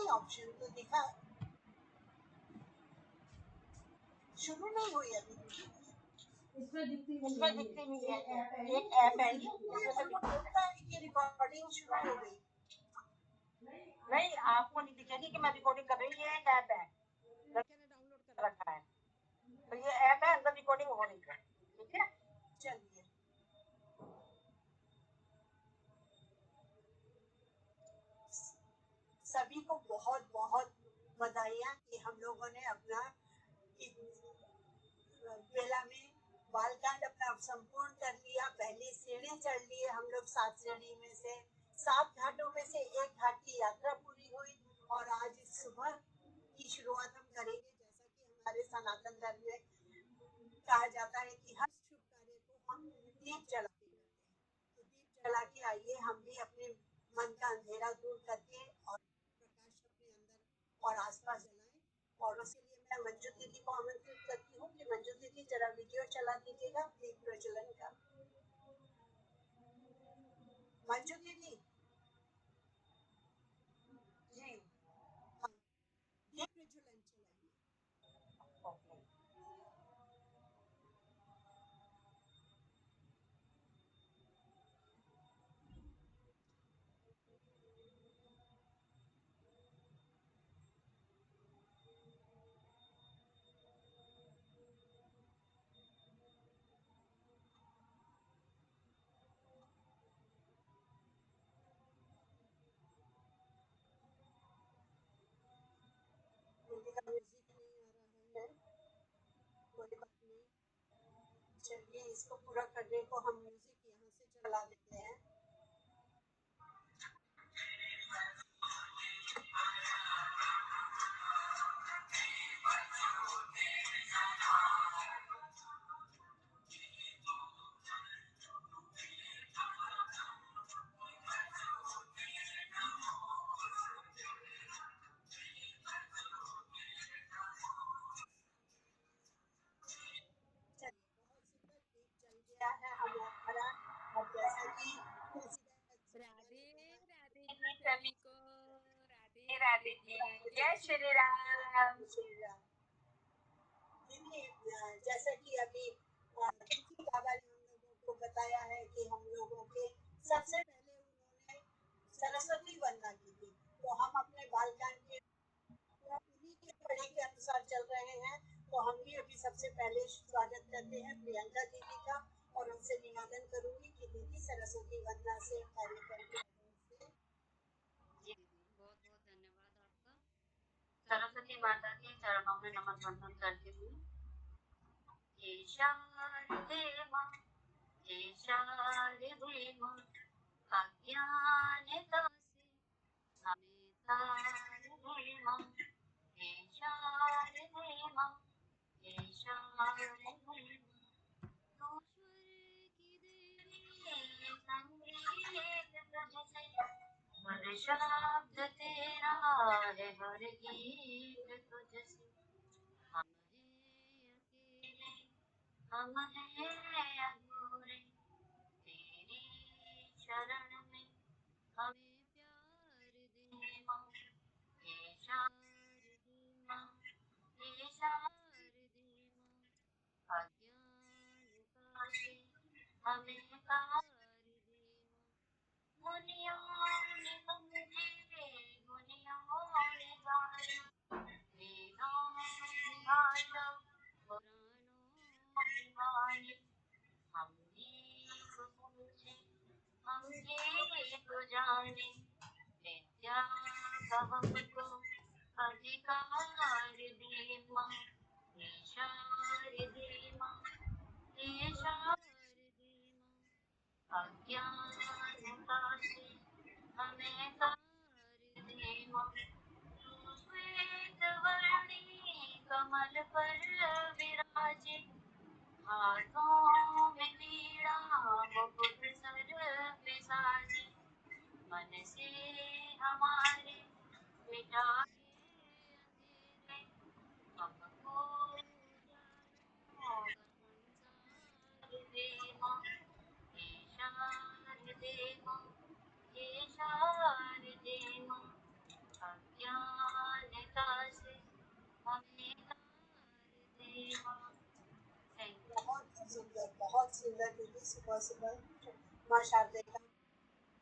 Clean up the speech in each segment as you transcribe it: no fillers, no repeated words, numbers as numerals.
नहीं ऑप्शन तो दिखा, शुरू नहीं हुई अभी, इसमें दिखती नहीं है। एक ऐप है ये, दिखता है कि रिकॉर्डिंग शुरू हो गई। नहीं, आपको नहीं दिखेगी कि मैं रिकॉर्डिंग कर रही हूँ। ये एक ऐप है, मैंने डाउनलोड कर रखा है, तो ये ऐप है, अंदर रिकॉर्डिंग हो रही है। ठीक है, चलिए। सभी को बहुत बहुत बधाइयाँ कि हम लोगों ने अपना बेला में बालकांड अपना संपूर्ण कर लिया। पहली सीढ़ी चढ़ लिए हम लोग, 7 सीढ़ी में से 7 घाटों में से एक घाट की यात्रा पूरी हुई, और आज इस सुबह की शुरुआत हम करेंगे। जैसा कि हमारे सनातन धर्म में कहा जाता है कि हर शुभ कार्य को हम दीप जला के करते हैं, तो दीप जला के आइए हम भी अपने मन का अंधेरा दूर करके और प्रकाश अपने अंदर और आसपास जलाएं। और उसके लिए मैं मंजू दीदी को आमंत्रित करती हूँ कि मंजू दीदी जरा वीडियो चला दीजिएगा दीप प्रज्वलन का। मंजू दीदी जी, हाँ, दीप प्रज्वलन चलाइए। दीदी का म्यूजिक नहीं आ रहा है, कोई बात नहीं, चलिए इसको पूरा करने को हम म्यूजिक यहाँ से चला देते हैं। बहुत सुंदर दीप जल गया है हमारा। और जैसा कि राधे राधे जी सभी को, राधे राधे जी, जय श्री राम। श्री राम। दीदी, जैसा कि अभी तुलसी बाबा ने हम लोगों को बताया है कि हम लोगों के सबसे पहले उन्होंने सरस्वती वंदना की थी, तो हम अपने बालकांड के उन्हीं के पढ़े के अनुसार चल रहे हैं। तो हम भी अभी सबसे पहले स्वागत करते हैं प्रियंका दीदी का, और उनसे निवेदन करूंगी कि दीदी सरस्वती वंदना से कार्यक्रम के जी दीदी, बहुत बहुत धन्यवाद आपका। सरस्वती माता के चरणों में नमन वंदन करती हूँ। हे शारदे माँ, हे शारदे माँ, अज्ञानता से हमें तार दे माँ। हे शारदे माँ, हे शारदे माँ, तू स्वर की देवी, संगीत तुझसे, हर शब्द तेरा है, हर गीत तुझसे। हम हैं अकेले, हम हैं अधूरे, तेरी शरण में हमें प्यार दे माँ। हे शारदे माँ, हे शारदे माँ, अज्ञानता से हमें तार दे माँ। मुनियों ने समझे, मुनियों ने गाया, वेदों की भाषा पुराणों में वाणी। हम एक पूछे, हम एक जाने, विद्या का हमको अधिकार दे माँ। हे शारदे माँ, हे शारदे माँ, अज्ञानता से हमें तार दे माँ। तू श्वेत वर्णी कमल पर विराजे, हाथों में पीड़ा मुकुट सर पे साजे। मन से हमारे मिटा के अंधेरे, हमको उजाला का संसार दे माँ। हे शारदे माँ, हे शारदे माँ, अज्ञानता सुंदर, बहुत सुंदर दीदी। सुबह सुबह माँ शारदे का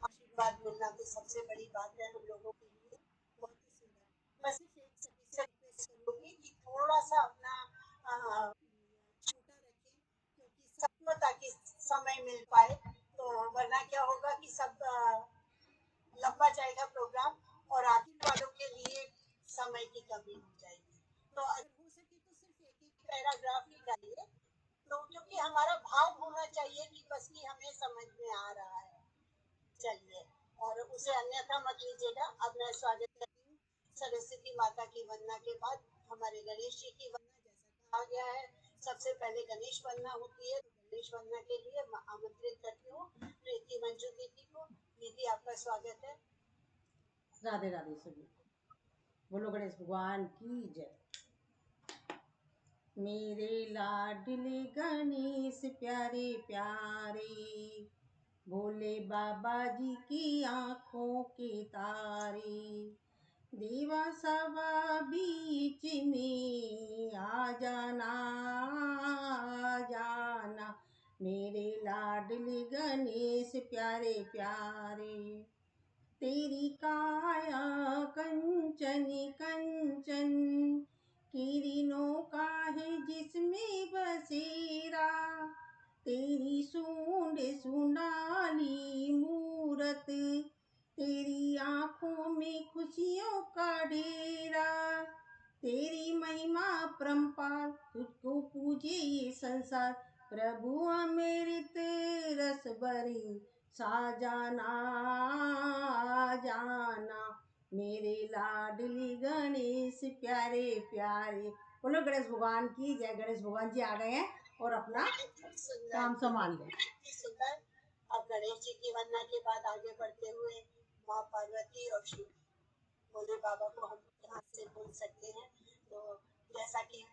आशीर्वाद मिलना तो सबसे बड़ी बात है हम लोगों के लिए। बहुत ही सुंदर। मैं सिर्फ एक सभी से रिक्वेस्ट करूंगी कि थोड़ा सा अपना छोटा रखें, क्योंकि सबको ताकि समय मिल पाए। तो वरना क्या होगा कि सब लंबा जाएगा प्रोग्राम और आखिर वालों के लिए समय की कमी हो जाएगी। तो अगर हो सके तो सिर्फ एक एक पैराग्राफ ही डालिए, तो क्योंकि हमारा भाव होना चाहिए कि बस कि हमें समझ में आ रहा है। चलिए, और उसे अन्यथा मत लीजिएगा। अब मैं स्वागत करती हूँ सरस्वती माता की वंदना के बाद हमारे गणेश जी की वंदना। जैसा कहा गया है सबसे पहले गणेश वंदना होती है, तो गणेश वंदना के लिए मैं आमंत्रित करती हूँ प्रीति मंजू दीदी को। दीदी आपका स्वागत है। राधे राधे सभी, बोलो गणेश भगवान की जय। मेरे लाडले गणेश प्यारे प्यारे, भोले बाबा जी की आंखों के तारे, देवा सभा बीच में आ जाना, आ जाना, मेरे लाडले गणेश प्यारे प्यारे। तेरी काया कंचन कंचन, किरणों का है जिसमें बसेरा, तेरी सूंड सुंडाली मूरत, तेरी आंखों में खुशियों का डेरा, तेरी महिमा परंपार, तुझको पूजे ये संसार, प्रभु अमृत रस भरी साजाना, जाना, मेरे लाडली गणेश प्यारे प्यारे। बोलो गणेश भगवान की जय। गणेश भगवान जी आ गए हैं और अपना काम संभाल लें। सुंदर। अब गणेश जी की वंदना के बाद आगे बढ़ते हुए माँ पार्वती और शिव भोले बाबा को हम यहाँ से बोल सकते हैं। तो जैसा कि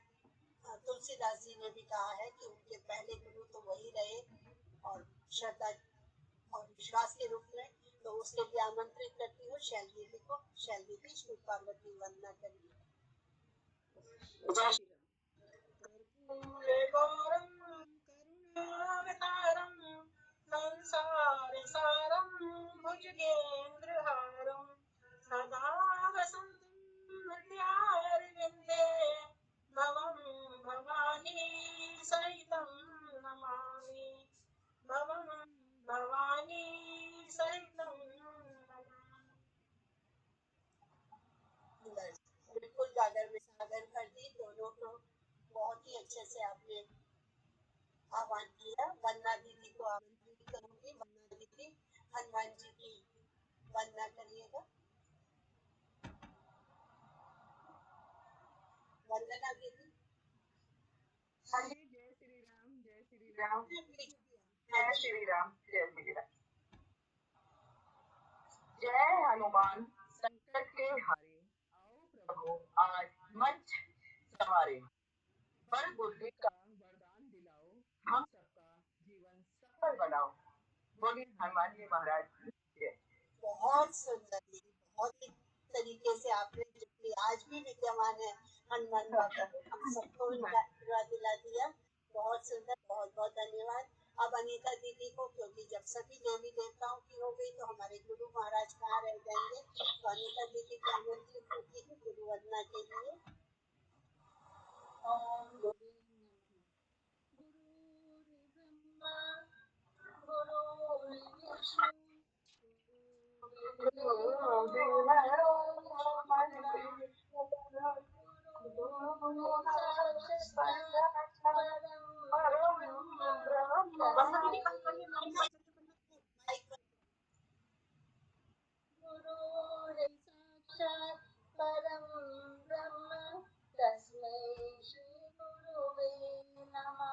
तुलसीदास जी ने भी कहा है कि उनके पहले गुरु तो वही रहे और श्रद्धा और विश्वास के रूप में। तो उसके लिए आमंत्रित करती हूँ शैल दीदी को। शैल दीदी शिव पार्वती वंदना करिए। जय श्री राम। करुणावतारम संसार सारम भुजगेंद्रहारम सदा वसंतम हृदयारविंदे भवं भवानी सहितं नमामि, भवं भवानी सहितं नमामि। बिल्कुल गागर में सागर कर दी दोनों को। बहुत ही अच्छे से आपने आह्वान किया। वंदना दीदी को आमंत्रित करूंगी। वंदना दीदी हनुमान जी की वंदना करिएगा। वंदना दीदी। हाँ जी, जय श्री राम, जय श्री राम, जय श्री राम, जय श्री राम। जय हनुमान संकट के हारे, आओ प्रभु आज मंच संवारे, बल बुद्धि का वरदान दिलाओ, हम सबका जीवन सफल बनाओ। बोलिए हनुमान जी महाराज की जय। बहुत सुंदर दीदी, बहुत ही तरीके से आपने जो कि आज भी विद्यमान है हनुमान बाबा हम सबको उनका आशीर्वाद दिला दिया। बहुत सुंदर, बहुत बहुत धन्यवाद। अब अनीता दीदी को, क्योंकि जब सभी देवी देवताओं की हो गई तो हमारे गुरु महाराज कहाँ रह जाएंगे। तो अनीता दीदी को आमंत्रित करती हूँ गुरु वंदना के लिए। ओम गुरु ब्रह्मा गुरु विष्णु साक्षात् परम ब्रह्म तस्मै श्री गुरुवे नमः।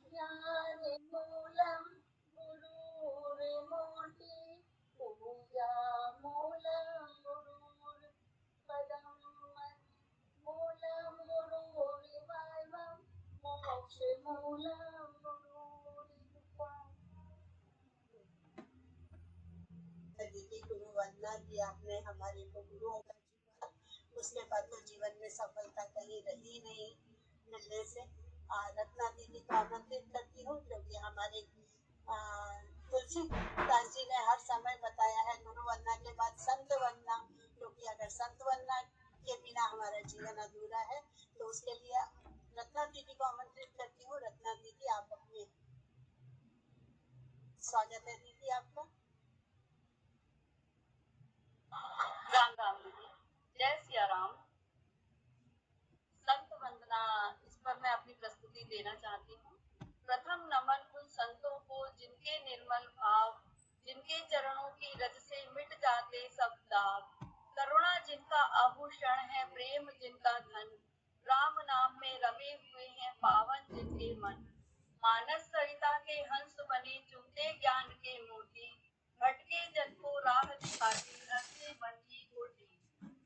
ज्ञानमूलं गुरुर्मूर्ति पूजामूलं गुरुर्पदं मूलं गुरुर्वैभवं मोक्षमूलं गुरुर्कृपा। दीदी गुरु वंदना की आपने हमारे को गुरुओं का जीवन, उसके बाद तो जीवन में सफलता कहीं रही नहीं मिलने से। रत्ना दीदी को आमंत्रित करती हूँ, क्योंकि हमारे तुलसीदास जी ने हर समय बताया है गुरु वंदना के बाद संत वंदना, क्योंकि अगर संत वंदना के बिना हमारा जीवन अधूरा है। तो उसके लिए रत्ना दीदी को आमंत्रित करती हूँ। रत्ना दीदी, आप अपने स्वागत है दीदी आपका। राम राम दीदी, जय सिया राम। संत वंदना, इस पर मैं अपनी प्रस्तुति देना चाहती हूँ। प्रथम नमन उन संतों को जिनके निर्मल भाव, जिनके चरणों की रज से मिट जाते सब दाग, करुणा जिनका आभूषण है, प्रेम जिनका धन, राम नाम में रमे हुए हैं पावन जिनके मन, मानस सरिता के हंस बने चुनते ज्ञान के मोती, भटके जन को राह दिखाते रखते मन की कोटी,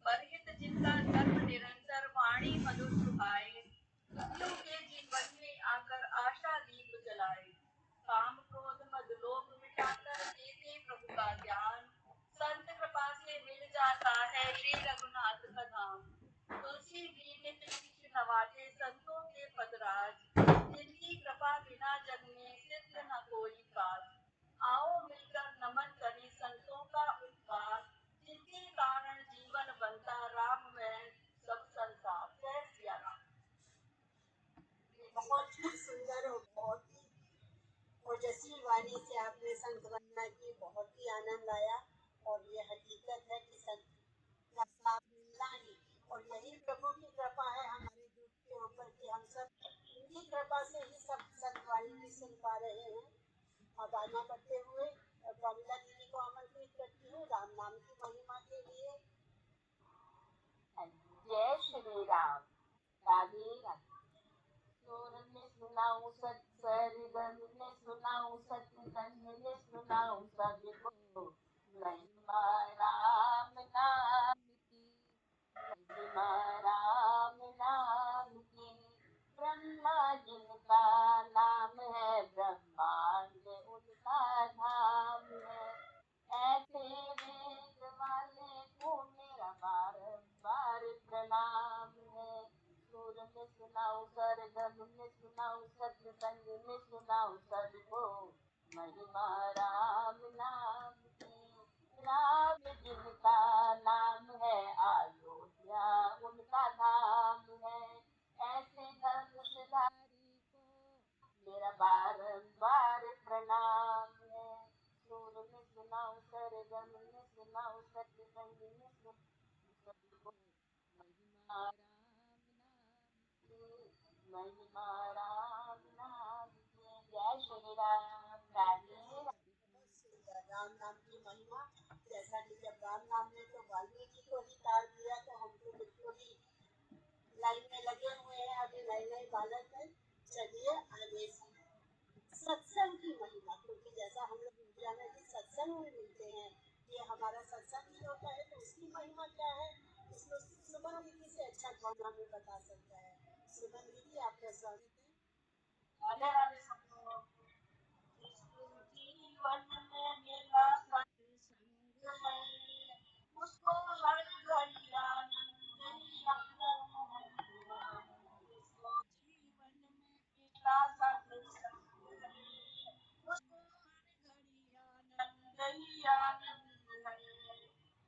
परहित जिनका धर्म निरंतर वाणी मधुर सुहाए, दुखियों के जीवन में आकर आशा दीप जलाए, काम क्रोध मद लोभ मिटाकर देते प्रभु का ज्ञान, संत कृपा से मिल जाता है श्री रघुनाथ का धाम, तुलसी भी नित नित्य नवाजे संतों के पदराज, जिनकी कृपा बिना जग में सिद्ध न कोई काज, आओ मिलकर नमन करें संतों का उपकार, जिनके कारण जीवन बनता राम में सब संसार। जय सिया राम। बहुत ही सुंदर और बहुत ही ओजस्वी वाणी से आपने संत वंदना की, बहुत ही आनंद आया। और ये हकीकत है कि संत का साथ मिलना ही, और यही प्रभु की कृपा है हमारे ग्रुप के ऊपर कि हम सब उनकी कृपा से ही सब संत वाणी भी सुन पा रहे हैं। अब आगे बढ़ते हुए प्रमिला दीदी को आमंत्रित करती हूँ राम नाम की महिमा के लिए। जय श्री राम। राधे राधे। सुर में सुनाऊं सत, सरगम में सुनाऊं सत, तन में सुनाऊं सबको महिमा राम नाम की, महिमा राम नाम की। ब्रह्मा जिनका नाम है, ब्रह्मांड उनका धाम है, ऐसे वेद वाले को मेरा बारंबार प्रणाम है। सुर में सुनाऊं सरगम में सुनाऊं सत्संग में सुनाऊं सबको महिमा राम नाम की। राम जिनका नाम है, अयोध्या उनका धाम है, ऐसे धर्मधारी को मेरा बारंबार प्रणाम है। सुर में सुनाऊं सरगम में सुनाऊं सत्संग में सुनाऊं सबको महिमा राम नाम की, महिमा राम नाम की। जय श्री राम। राधे राधे। बहुत सुंदर राम नाम की महिमा। जैसा कि जब राम नाम ने तो वाल्मीकि को ही तार दिया, तो हम तो बिल्कुल ही लाइन में लगे हुए हैं, अभी नए नए बालक हैं। चलिए आगे सत्संग की महिमा, क्योंकि जैसा हम लोग इंडिया में भी सत्संग में मिलते हैं, ये हमारा सत्संग ही होता है, तो उसकी महिमा क्या है इसको सुमन दीदी से अच्छा कौन हमें बता सकता है। सुमन दीदी, आपका स्वागत है। राधे राधे सबको। जीवन में मेरा सत्संग है, उसको हर घड़ी आनंद ही आनंद है, उसको जीवन में मेरा सत्संग है, उसको हर घड़ी आनंद ही आनंद है,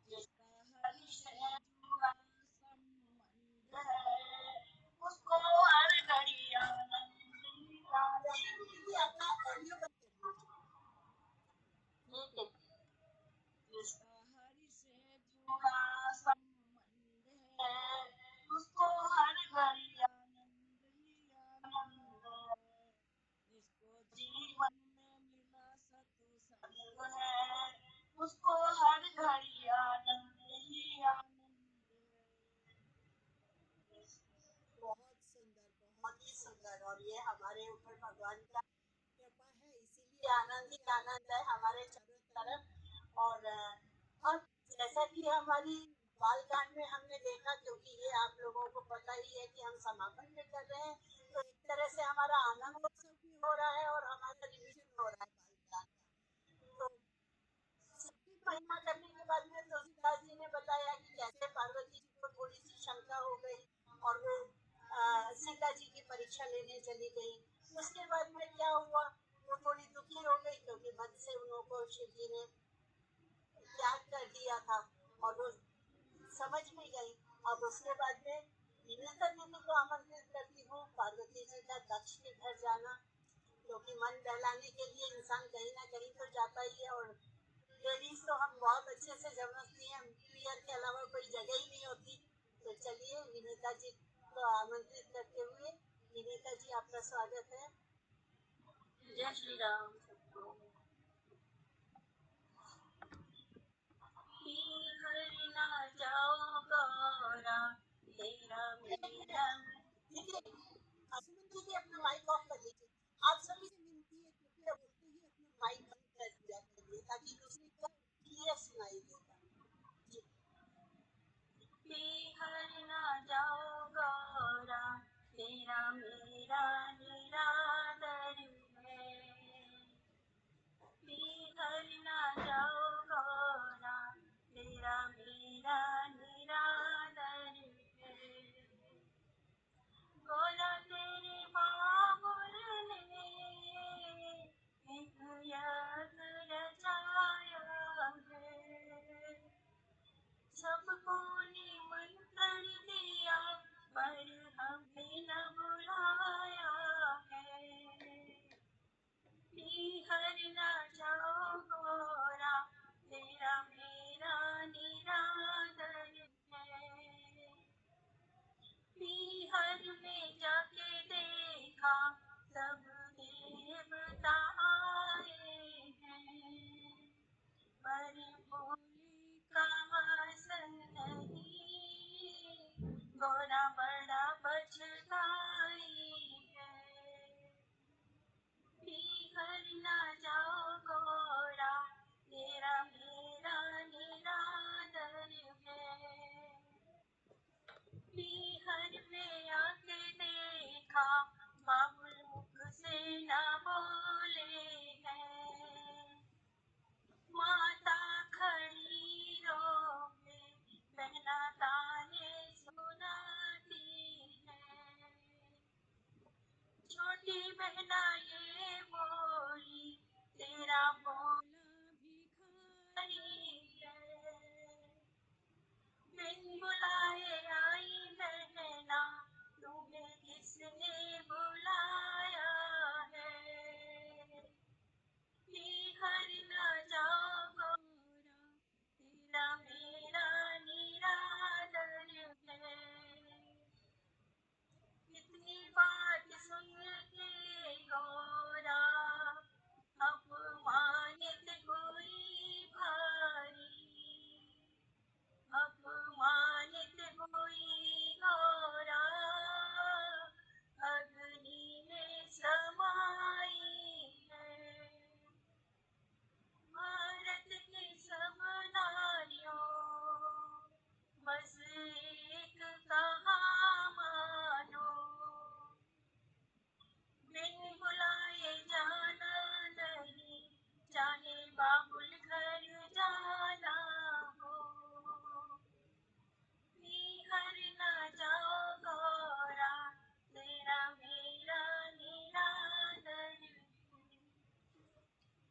जिसका हरि से जुड़ा संबंध है, उसको हर घड़ी आनंद ही आनंद है। अपना ऑडियो बंद कर ठीक है। जिसका हरि से जुड़ा संबंध है, उसको हर घड़ी आनंद ही आनंद है, जिसको जीवन में मिला सत्संग है, उसको हर घड़ी आनंद ही आनंद है। बहुत सुंदर, बहुत ही सुंदर। और ये हमारे ऊपर भगवान का कृपा है, इसीलिए आनंद ही आनंद है हमारे चारों तरफ। और अब जैसा कि हमारी बालकांड में हमने देखा, क्योंकि ये आप लोगों को पता ही है कि हम समापन में कर रहे हैं, तो एक तरह से हमारा आनंदोत्सव भी हो रहा है और हमारा रिवीजन हो रहा है बालकांड का। तो सबकी महिमा करने के बाद में तुलसीदास जी ने बताया कि कैसे पार्वती जी को थोड़ी सी शंका हो गई और वो सीता जी की परीक्षा परीक्षा लेने चली गई। उसके बाद में क्या हुआ, वो थोड़ी दुखी हो गई क्योंकि मन से उनको शिव जी ने त्याग कर दिया था और वो समझ भी गई। अब उसके बाद में विनीता दीदी को आमंत्रित करती हूँ पार्वती जी का दक्ष के घर जाना, क्योंकि मन बहलाने के लिए इंसान कहीं ना कहीं तो जाता ही है। और लेडीज तो हम बहुत अच्छे से समझती हैं, पियर के अलावा कोई जगह ही नहीं होती। तो चलिए विनीता जी को आमंत्रित करते हुए, विनीता जी आपका स्वागत है। जय श्री राम सबको। हरि ना जाओ गौरा तेरा मेरा। सुमन जी अपना माइक ऑफ कर लीजिए। आप सभी से विनती है कृपया बोलते ही अपना माइक बंद कर दिया करिए ताकि दूसरे को क्लियर सुनाई देगा। हरि ना जाओ गौरा तेरा मेरा निरादर है। हरि ना जाओ गौरा तेरा मेरा निरादर है। गौरा तेरे बाबुल ने एक यज्ञ रचाया है। सबको निमंत्रण दिया पर हमें न बुलाया है। हरि ना जाओ गौरा तेरा मेरा निरादर है। हर में जाके देखा सब देवता आए हैं, पर भोले का आसन नहीं, गौरा बड़ा पछताई है। हरि ना जाओ गौरा तेरा मेरा निरादर है। हर में आके देखा बाबुल मुख से न बोले हैं। माता खड़ी रोवे बहना ताने सुनाती है। छोटी बहना ये बोली तेरा बोला भिखारी है। बिन बुलाए आई बहना तुम्हें किसने बुलाया है। हरि ना जाओ गौरा तेरा मेरा निरादर है। इतनी बात सुन के गौरा अपमानित हुई भारी। अपमानित हुई गौरा अग्नि में समाई है। भारत की सब नारियों बस एक कहा मानो, बिन बुलाए जाना नहीं चाहे बाबुल घर जाना हो। हरि ना जाओ गौरा तेरा मेरा निरादर है।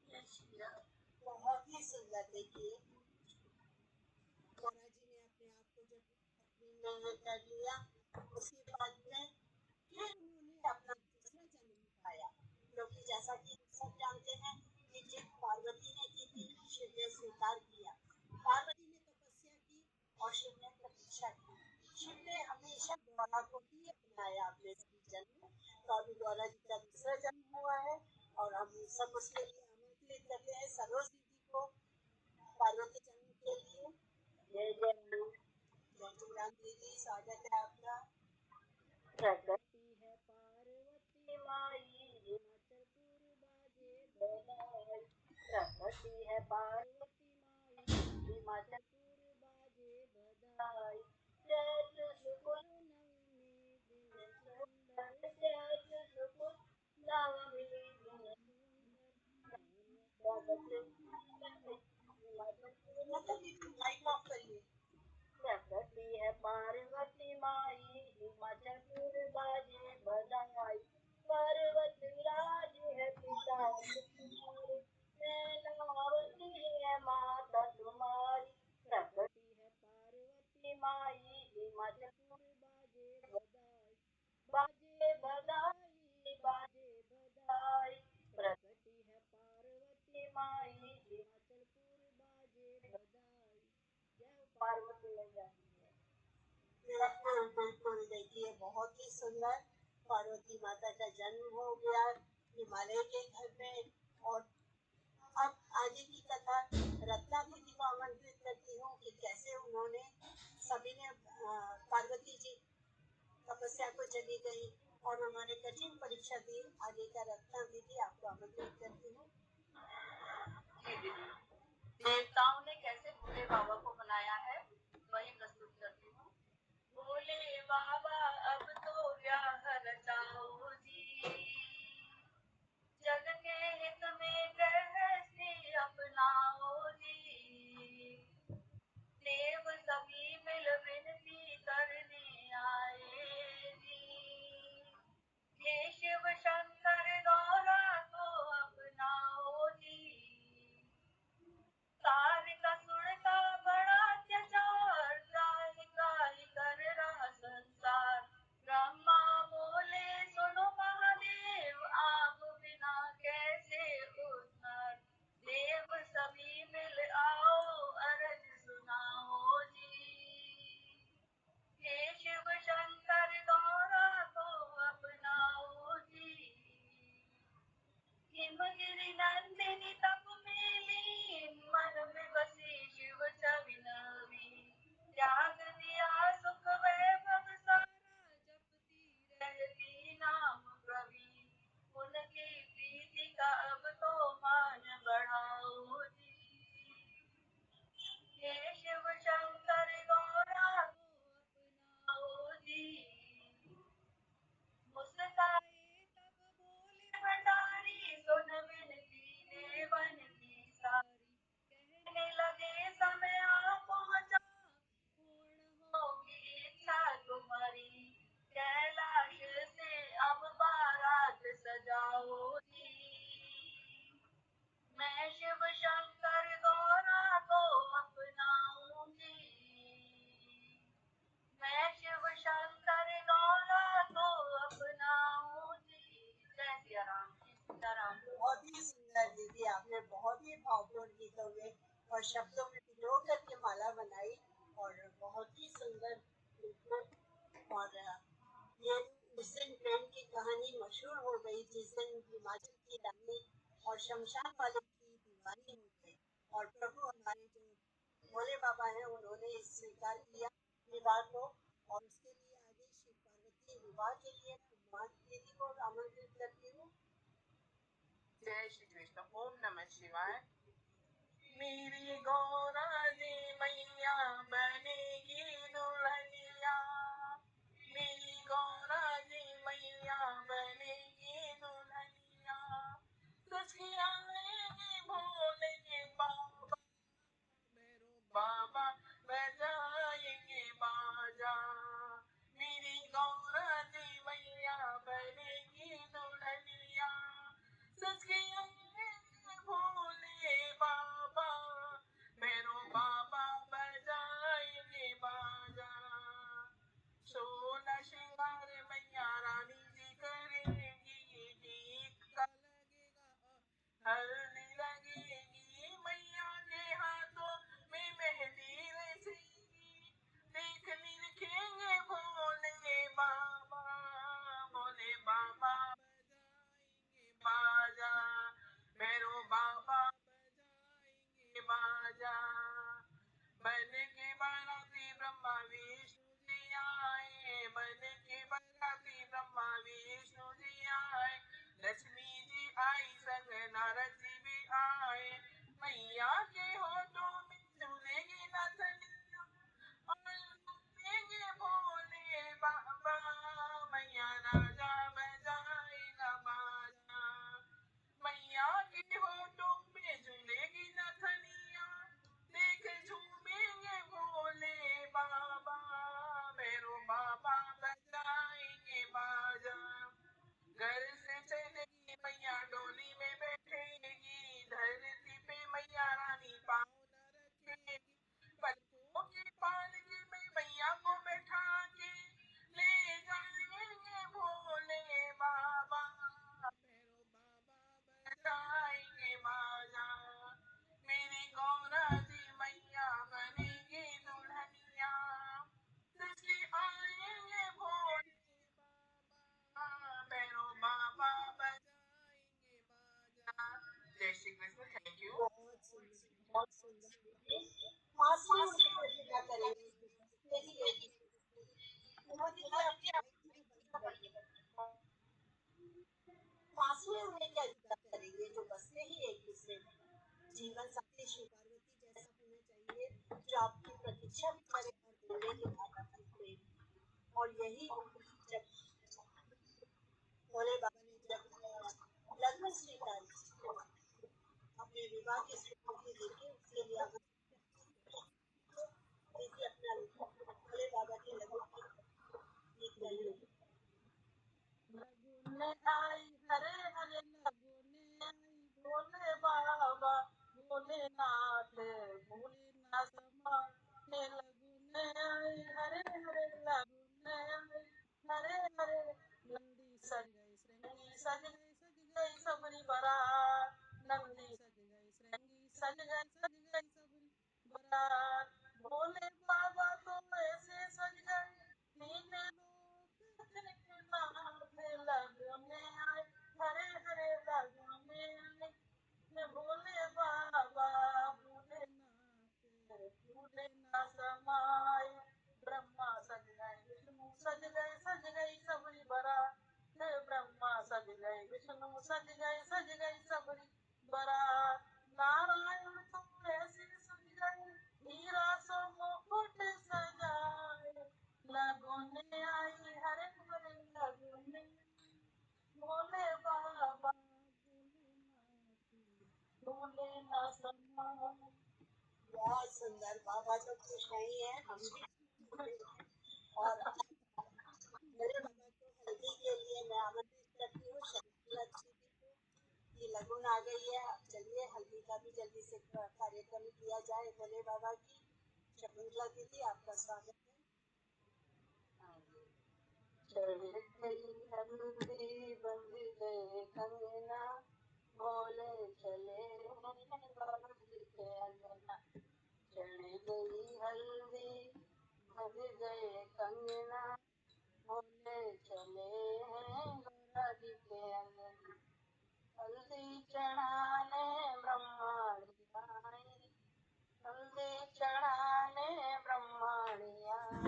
जय श्री राम। बहुत ही सुंदर। देखिए गौरा जी ने अपने आप को जब अपनी में कर लिया, उसके बाद में फिर उन्होंने अपना दूसरा जन्म पाया, क्योंकि जैसा कि सब जानते हैं कि जिन पार्वती ने की थी शिव ने स्वीकार किया। पार्वती ने तपस्या की और शिव ने प्रतीक्षा की। शिव ने हमेशा गौरा को ही अपनाया अपने सभी जन्म में। तो अभी गौरा जी का दूसरा जन्म हुआ है और हम सब उसके लिए आमंत्रित करते हैं सरोज दीदी को पार्वती जन्म के लिए। जय जय राम। जय श्री राम दीदी, स्वागत है आपका। प्रगति है पार्वती माई हिमाचलपुर बाजे बधाई। प्रगति है पार्वती माई हिमाचलपुर बाजे बधाई। चैत शुक्ल नवमी दिन सुंदर चैत शुक्ल नवमी दिन सुंदर प्रगति हिमाचलपुर माइक ऑफ करिए। प्रगति है पार्वती माई हिमाचलपुर बाजे बधाई। पर्वत राज है पिता तुम्हारे, सेनावती है माता तुम्हारी। प्रकटी है पार्वती माई, हिमाचल बाजे बधाई बाजे बधाई। प्रकटी है पार्वती माई, हिमाचलपुर बाजे बधाई। जय हो पार्वती मैया की जय। बिल्कुल बिल्कुल, देखिए बहुत ही सुंदर पार्वती माता का जन्म हो गया हिमालय के घर में। और अब आगे की कथा रत्ना दीदी को आमंत्रित करती हूँ कि कैसे उन्होंने सभी ने पार्वती जी तपस्या को चली गई और उन्होंने कठिन परीक्षा दी। आगे का रत्ना दीदी आपको आमंत्रित करती हूँ। देवताओं ने कैसे भोले बाबा को बनाया है वही प्रस्तुत करती हूँ। भोले बाबा अब तो ब्याह रचाओ जी, जग के हित में गृहस्थी अपनाओ जी। देव सभी मिल विनती करने आए जी, हे शिव शंकर गौरा को अपनाओ जी। तारिका सुर का बड़ा अत्याचार, त्राहि त्राहि कर रहा संसार। ब्रह्मा बोले सुनो महादेव, आप बिना कैसे उद्धार। देव सभी मिल आओ अरज सुनाओ जी, हे शिव शंकर गौरा को अपनाओ जी। हिमगिरि नंदिनी तप में लीन, मन में बसी शिव छवि नवीन। त्याग दिया सुख वैभव सारा, जपती रहती नाम प्रवीण। उनकी प्रीति का अब तो मान बढ़ाओ जी, हे शिव शंकर गौरा को अपनाओ जी। मुस्काए तब बोले भंडारी, सुन विनती देवन की सारी। कहने लगे समय आ पहुंचा, पूर्ण होगी इच्छा तुम्हारी। कैलाश से अब बारात सजाओ जी, मैं शिव शंकर गौरा को अपनाऊंगी। मैं शिव शंकर गौरा को अपनाऊंगी। जय सिया राम, सीताराम। बहुत ही सुंदर दीदी, आपने बहुत ही भावपूर्ण गीतों में और शब्दों में पिरो करके माला बनाई और बहुत ही सुंदर बिल्कुल। और ये उस दिन प्रेम की कहानी मशहूर हो गई जिस दिन हिमाचल की रानी और शमशान वाले की दीवानी हो गई। और प्रभु हमारे जो भोले बाबा हैं उन्होंने स्वीकार किया विवाह को। और उसके लिए आगे शिव पार्वती विवाह के लिए कुमार दीदी को आमंत्रित करती हूँ। जय श्री कृष्ण। ओम नमः शिवाय। मेरी गौरा जी मैया बनेगी दुल्हनिया, मेरी गौरा जी मैया बनेगी दुल्हनिया। सखी आएंगे भोले बाबा, भैरो बाबा बजाएंगे बाजा। मेरी गौरा जी मैया बनेगी दुल्हनिया, सखी आएंगे भोले बाबा, भैरो बाबा बजाएंगे बाजा। सोलह श्रृंगार मैया रानी जी करेंगी, टीका लगेगा हल्दी लगेगी। मैया के हाथों में मेहंदी रचेगी, देखने लिखेंगे भोले बाबा, भोले बाबा बजाएंगे बाजा, भैरो बाबा बजाएंगे बाजा। बन के बाराती ब्रह्मा विष्णु जी आए, बन के बाराती ब्रह्मा विष्णु जी आए। लक्ष्मी जी आई संग नारद जी भी आए, मैया के होठों में झूलेगी नथनिया और झूमेंगे भोले बाबा। मैया राजा बजाएगा बाजा, मैया के होठों में झूलेगी नथनिया, देख झूमेंगे भोले बाबा, भैरो बाबा बजाएंगे बाजा। Shri Krishna, thank you. बहुत सुंदर, बहुत सुंदर। मासी उनके लिए क्या करेंगे? यही है कि मोदी जी अपने मासी उन्हें क्या करेंगे जो बसते ही एक दूसरे में। जीवन साथी शिव पार्वती जैसा होना चाहिए जो आपकी प्रतीक्षा भी करे और देने के बाद आपकी प्रेम। और यही जब भोले बाबा ने जब लग्न स्वीकार किया, अपने विवाह की स्वीकृति देके उसके लिए देखिए अपना भोले बाबा के लग्न की गीत गाइए। लगुन आई हरे हरे लगुन आई भोले बाबा भोलेनाथ भोले ना समा हे लगुन आई हरे हरे लगुन आई हरे हरे नंदी सज गए श्रृंगी सज गई सबरी बारात नंदी सज गए श्रृंगी सज गई सबरी बारात भोले बाबा तो ऐसे सज गए तीन लोग लगने आए हरे हरे लगने आए भोले बाबा भोलेनाथ भूले ना समाए ब्रह्मा सज गए विष्णु सज गई सबरी बारात ब्रह्मा सज गए विष्णु सज गई सबरी बारात नारायण तो ऐसे सज गए हीरा सो मुकुट सजाए लगने आई हरे हरे लगने भोले बाबा भोले ना समाए। बहुत सुंदर। बाबा तो खुश नहीं है, हम भी और मेरे बाबा को हल्दी के लिए मैं आमंत्रित करती हूँ शकुंतला दीदी को कि लगन आ गई है। अब चलिए हल्दी का भी जल्दी से कार्यक्रम किया जाए भोले बाबा की। शकुंतला दीदी आपका स्वागत है। चढ़ गई हल्दी बंध गए कंगना भोले चले बाबा जी के अंगना चढ़ गई हल्दी बंध गए कंगना भोले चले गौरा जी के अंगना हल्दी चढ़ाने ब्रह्माणी आई हल्दी चढ़ाने ब्रह्माणी आई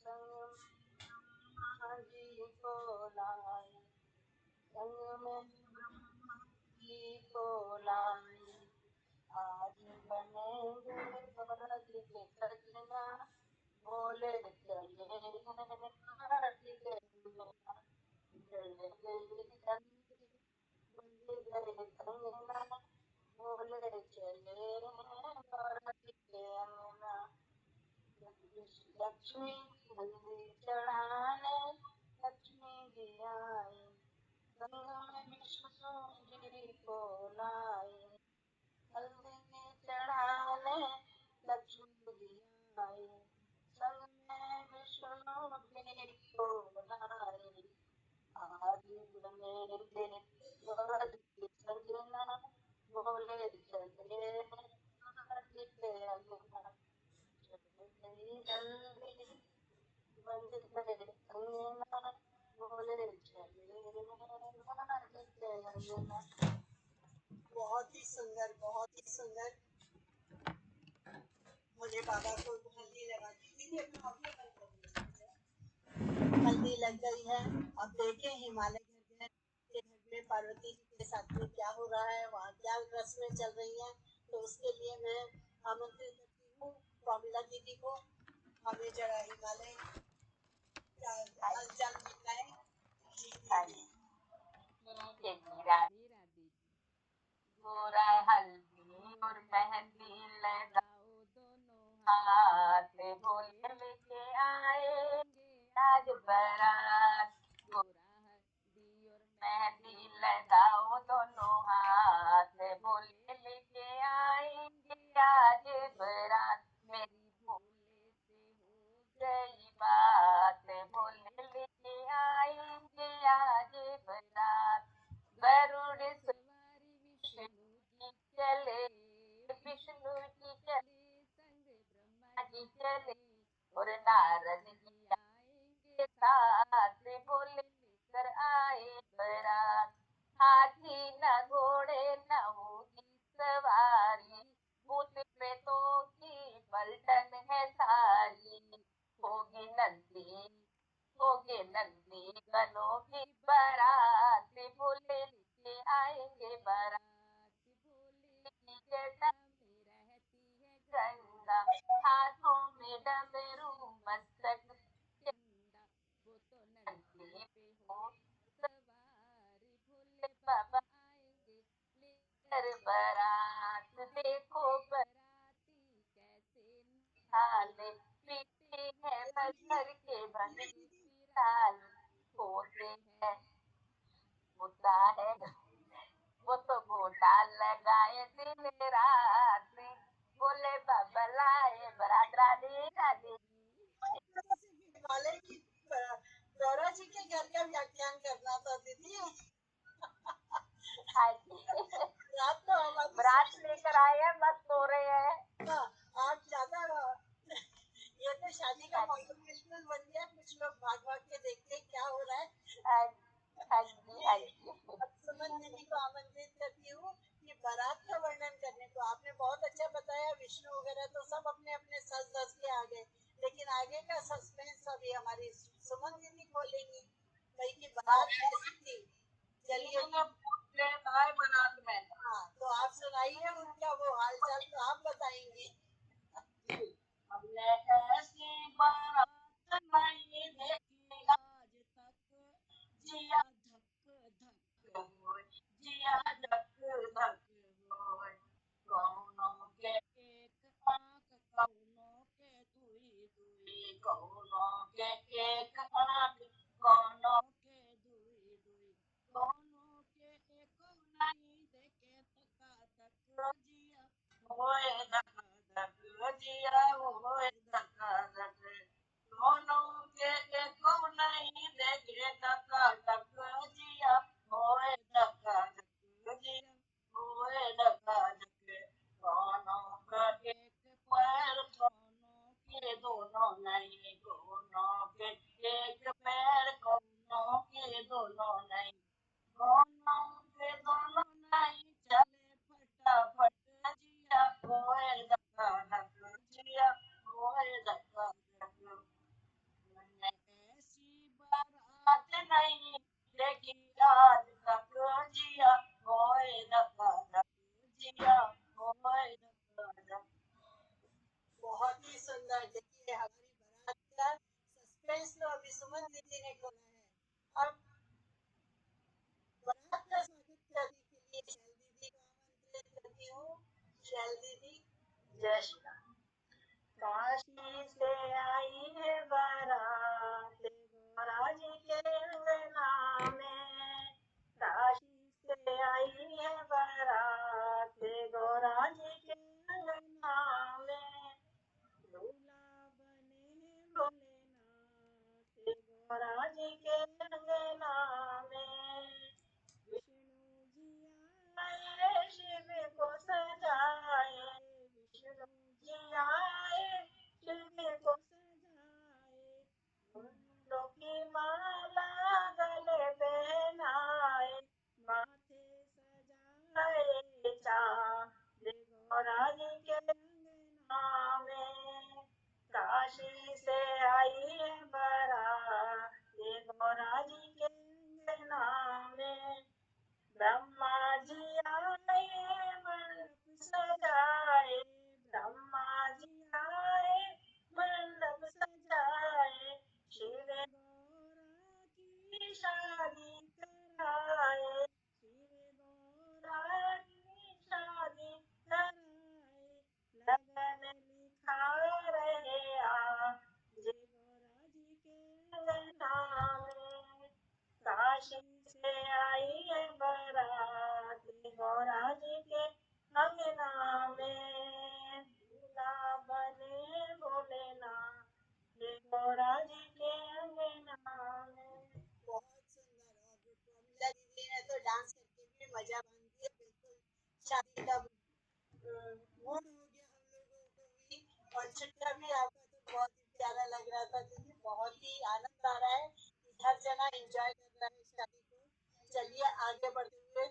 संग ब्रह्मा जी को लाई संग में ब्रह्मा जी को लाई आज बनेंगे गौरा जी के सजना भोले चले गौरा जी के अंगना चढ़ गई हल्दी बंध गए कंगना भोले चले गौरा जी के अंगना लक्ष्मी हल्दी चढ़ाने लक्ष्मी जी आई संग में विष्णु जी को लाई हल्दी चढ़ाने लक्ष्मी जी आई संग में विष्णु जी को लाई आज बनेंगे गौरा जी के सजना भोले चले गौरा जी के अंगना चढ़ गई हल्दी बंध गए कंगना भोले चले गौरा जी के अंगना। बहुत ही सुंदर, बहुत ही सुंदर। भोले बाबा को हल्दी लगा दीदी अपना ऑडियो बंद कर दीजिए। हल्दी लग गई है। अब देखें हिमालय घर के घर में पार्वती जी के साथ में क्या हो रहा है, वहाँ क्या रस्में चल रही हैं। तो उसके लिए मैं आमंत्रित करती हूँ प्रमिला दीदी को। हमें जरा हिमालय जल मिलाएं। राधे राधे गोरा हल्दी और मेहंदी लगाओ दोनों हाथ भोले लेके आएंगे आज बारात गोरा हल्दी और मेहंदी लगाओ दोनों हाथ भोले लेके आएंगे आज बारात मेरी भोले से हो गई बात भोले लेके आएंगे आज बारात गरुड़ सवारी विष्णु जी चले विष्णु जी चले संग ब्रह्मा जी चले और नारद जी आएंगे साथ भोले लेकर आए बारात हाथी न घोड़े न दुल्हनों की बारात भोले लेके आएंगे बारात भोले के सामने रहती है गंगा हाथों में डमरू मस्तक पे डंडा वो तो नंदी पे हो सवार भोले बाबा आएंगे लेकर बारात देखो बराती कैसे निहाले पीते हैं पत्थर के बने बिराल होते हैं होता है वो तो घोटा लगाए दिन रात बोले बाबा लाए बारात राधे राधे। वाले की गौरा जी के घर का व्याख्यान करना था दीदी। हाँ जी रात तो हमारी बारात लेकर आए हैं मस्त हो रहे हैं। हाँ, आप ज्यादा ये तो शादी का माहौल बिल्कुल बन गया। कुछ लोग भाग भाग के देखते हैं क्या हो रहा है। हाँ जी हाँ जी अब सुमन दीदी को आमंत्रित करती हूँ कि बारात का वर्णन करने को। आपने बहुत अच्छा बताया। विष्णु वगैरह तो सब अपने अपने सज धज के आ गए, लेकिन आगे का सस्पेंस अभी हमारी सुमन दीदी खोलेंगी भाई की बारात कैसी थी। चलिए बारात में हाँ, तो आप सुनाइए उनका वो हाल चाल तो आप बताएंगी। हमने ऐसी बारात नहीं देखी आज तक जिया धक धक होए जिया धक धक होए कौनों के एक आंख कौनों के दुई दुई कौनों के एक आंख कौनों के दुई दुई कौनों के एक नहीं देखे तका तक जिया होए धक धक जिया होए धक धक दोनों के एको नहीं देखे धका धक जिया होए धका धक जिया होए धका धक दोनों का एक पैर दोनों के दोनों नहीं दोनों के एक पैर दोनों के दोनों नहीं दोनों के दोनों नहीं चले फटाफट जिया होए धक्का धक्का जिया होए धक्का धक्का मैंने ऐसी बारात नहीं देखी आज तक जिया होए धक्का धक्का जिया होए धक्का धक्का। बहुत ही सुंदर। देखिए हमारी बारात का सस्पेंस तो अभी सुमन दीदी ने खोला है। अब बारात का स्वागत करने के लिए शैल दीदी को आमंत्रित करती हूँ। शैल दीदी जय श्री राम। काशी से आई है बारात गौरा जी के अंगना में काशी से आई है बारात गौरा जी के अंगना में दूल्हा बने भोलेनाथ गौरा जी के अंगना में विष्णु जी आए शिव को सजाए विष्णु जी आए शिव को सजाए फूलों की माला गले पहनाए माथे सजाए चांद गौरा जी के अंगना में काशी से आई है बारात गौरा जी के अंगना में ब्रह्मा जी आए मंडप सजाए ब्रह्मा जी आए मंडप सजाए शिव गौरा की शादी कराए शिव गौरा की शादी कराए लगन लिखा रहे आज गौरा जी के अंगना में काशी से आई है बारात गौरा जी के अंगना में दूल्हा बने भोलेनाथ गौरा जी के अंगना में। बहुत सुंदर। और प्रमिला दीदी ने तो डांस करके भी मजा बांध दिया। बिल्कुल शादी का मूड हो गया हम लोगों को भी। और छुट्टा भी आपका तो बहुत ही प्यारा लग रहा था दीदी। बहुत ही आनंद आ रहा है कि हर जना एंजॉय कर रहा है शादी को। चलिए आगे बढ़ते हुए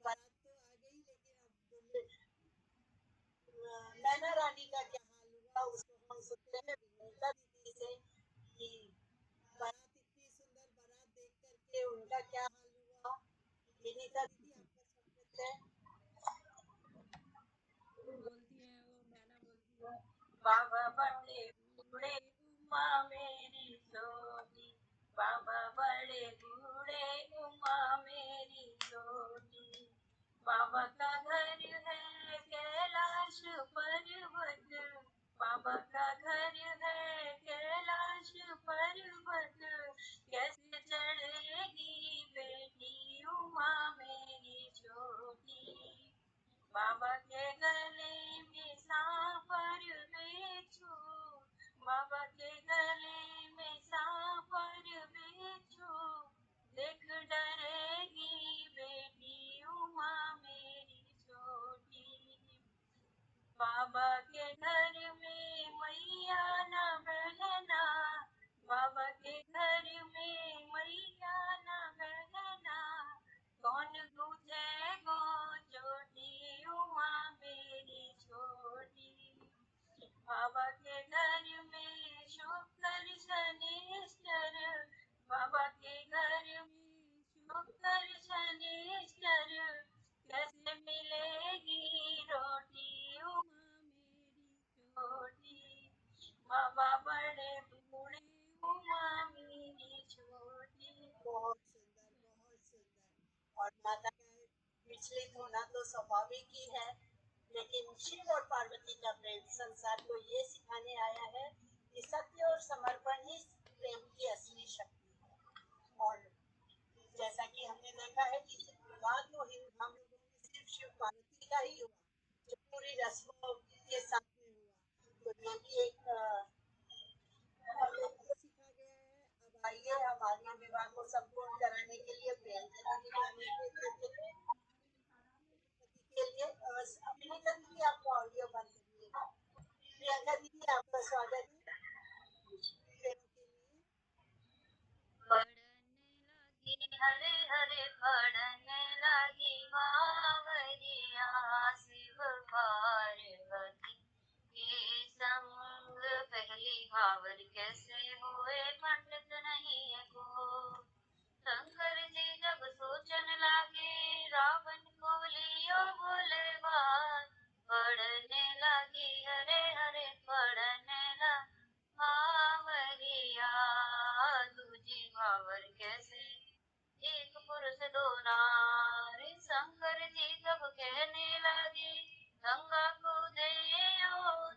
बारात तो आ गई, लेकिन अब नैना रानी का क्या हाल हुआ उसको हम सुनते हैं विनीता दीदी से कि बारात इतनी सुंदर बारात गीता दीदी आपका स्वागत है। बोलती हैं वो, मैना बोलती है, बाबा बड़े बूढ़े उमा मेरी छोटी, बाबा बड़े बूढ़े उमा मेरी छोटी, बाबा का घर है कैलाश पर्वत, बाबा का घर है कैलाश पर्वत, कैसे चढ़ेगी बेटी उमा मेरी छोटी, बाबा के गले में सांपर बिच्छू, बाबा के गले में सांपर बिच्छू, देख डरेगी बेटी उमा मेरी छोटी, बाबा के घर में मैया न बहना, बाबा के घर में मैया न बहना, कौन पूछेगो छोटी उमा मेरी छोटी, बाबा के घर में शुक्र शनिश्चर, बाबा के घर में शुक्र शनिश्चर, कैसे मिलेगी रोटी उमा मेरी छोटी, बाबा बड़े बूढ़े उमा मेरी छोटी। बहुत सुंदर, बहुत सुंदर। और माता का विचलित होना तो स्वाभाविक ही है, लेकिन शिव और पार्वती का प्रेम संसार को ये सिखाने आया है कि सत्य और समर्पण ही प्रेम की असली शक्ति है। और जैसा कि हमने देखा है कि विवाह तो हम लोगों में सिर्फ शिव पार्वती का ही हुआ, जो पूरी रस्मों के साथ में हुआ, तो ये भी एक हम लोग को सीखा गया है। अब आइए हम आगे विवाह को संपूर्ण कराने के लिए प्रियंका दीदी का के लिए अपनी दीदी आपको ऑडियो बंद करिएगा। प्रियंका दीदी आपका स्वागत है। पढ़ने लगी हरे हरे पढ़ने लगी बावरिया, शिव पार्वती के संग पहली बावर कैसे हुए पंडित नहीं है को, शंकर जी जब सोचन लागे रावण को लियो बोले बात, पढ़ने लगी हरे हरे पढ़ने लगी बावरिया, दूजी बावर कैसे एक पुरुष दो नारी, शंकर जी तब कहने लगे गंगा को दे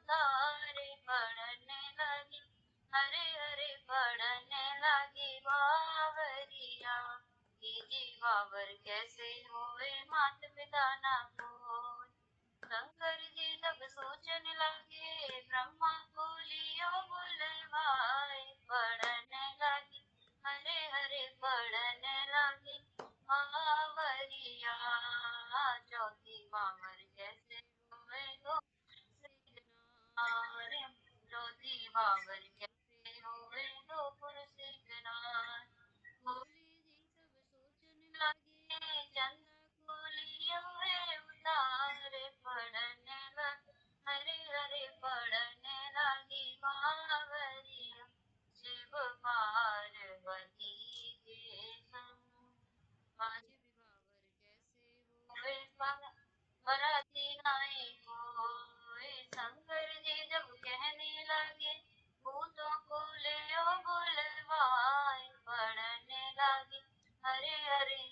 तारे, पढ़ने लगी हरे हरे पढ़ने लगी बावरिया, तीजी बावर कैसे हुए मात पिता ना कोई, शंकर जी तब सोचने लगे ब्रह्मा को लियो बुलवाए, पढ़ने लगी हरे हरे पढ़ने लगी बावरिया, चौथी बावर कैसे हुए दो सिद्धनार, चौथी बावर कैसे हुए दो पुरुष सिद्धनार, भोले जी सब सोचने लगे चंदा को लियो है उतारे, पढ़ने लगी हरे हरे पढ़ने लगी बावरिया, शिव पार्वती के संग, पांचवी बावर कैसे हुए बराती नाई कोई, शंकर जी जब कहने लगे भूतों को ले बुलवाए, पढ़ने लगी हरे हरे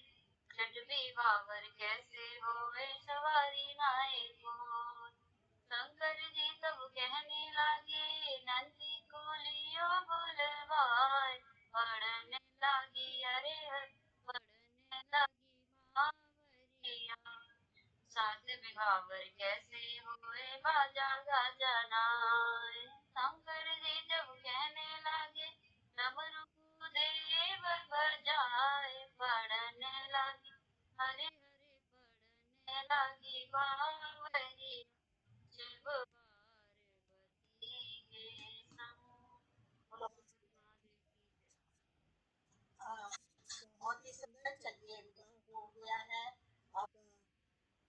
छठवी बावर कैसे हुए सवारी नाई कोई, शंकर जी तब कहने लगे नंदी को लियो बुलवाए, पढ़ने लगी हरे हरे पढ़ने लगी बावरिया, सातवीं बावर कैसे हुए बाजा गाजा नाय, शंकर जी जब कहने लगे डमरू को देव बजाए, पढ़ने लगी हरे हरे पढ़ने लगी बावरिया, शिव पार्वती के संग। बहुत ही सुंदर। चलिए विवाह हो गया है। अब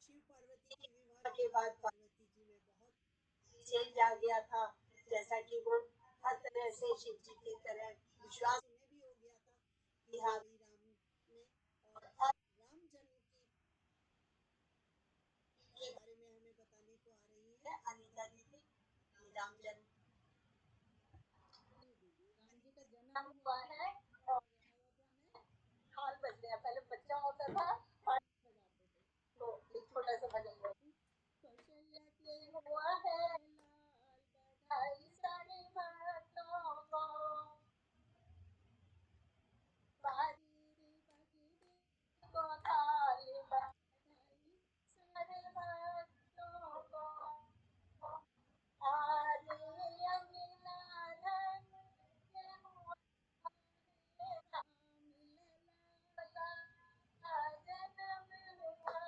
शिव पार्वती के विवाह के बाद पार्वती जी में बहुत चेंज आ गया था, जैसा कि वो हर तरह से शिव जी की तरह विश्वास उन्हें भी हो गया था कि हाँ भाई राम ने, और अब राम जन्म की राम जन्म जन्म हुआ है और हाल बज गया। पहले बच्चा होता था तो एक छोटा सा भजन हुआ है लाल सारे भक्तों को को थाली बधाई सारे भक्तों को आदि अंगना धन के हुआ जन्म हुआ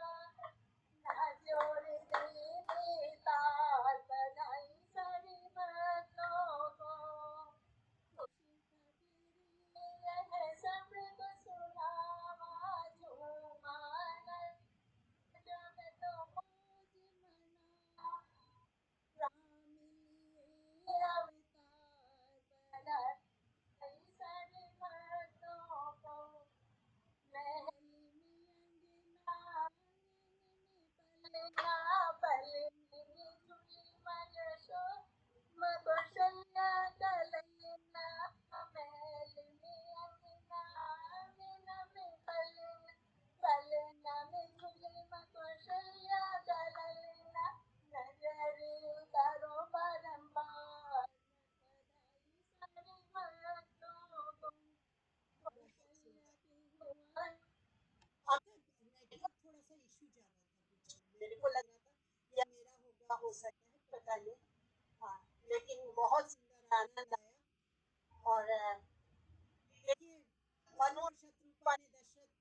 जोड़ दे ताल बधाई सारे भक्तों को सबको सुनावा झूमाना जब तो मौज मना अवतार बधाई सारे भक्तों को महल पलनी झूली मन शो कौशल्या कलना महल में अंगना में पलना में झूली कौशल्या कलना नजरे करो बारंबार सारे भक्तों को कौशल्या की हुआ नेटवर्क थोड़ा सा इशू जा रहा था बीच में। मेरे को लग रहा था या मेरा होगा, हो सकता है, पता नहीं। हाँ, लेकिन बहुत सुंदर आनंद आया। और देखिए, मनु और शत्रुघ्न ने दशरथ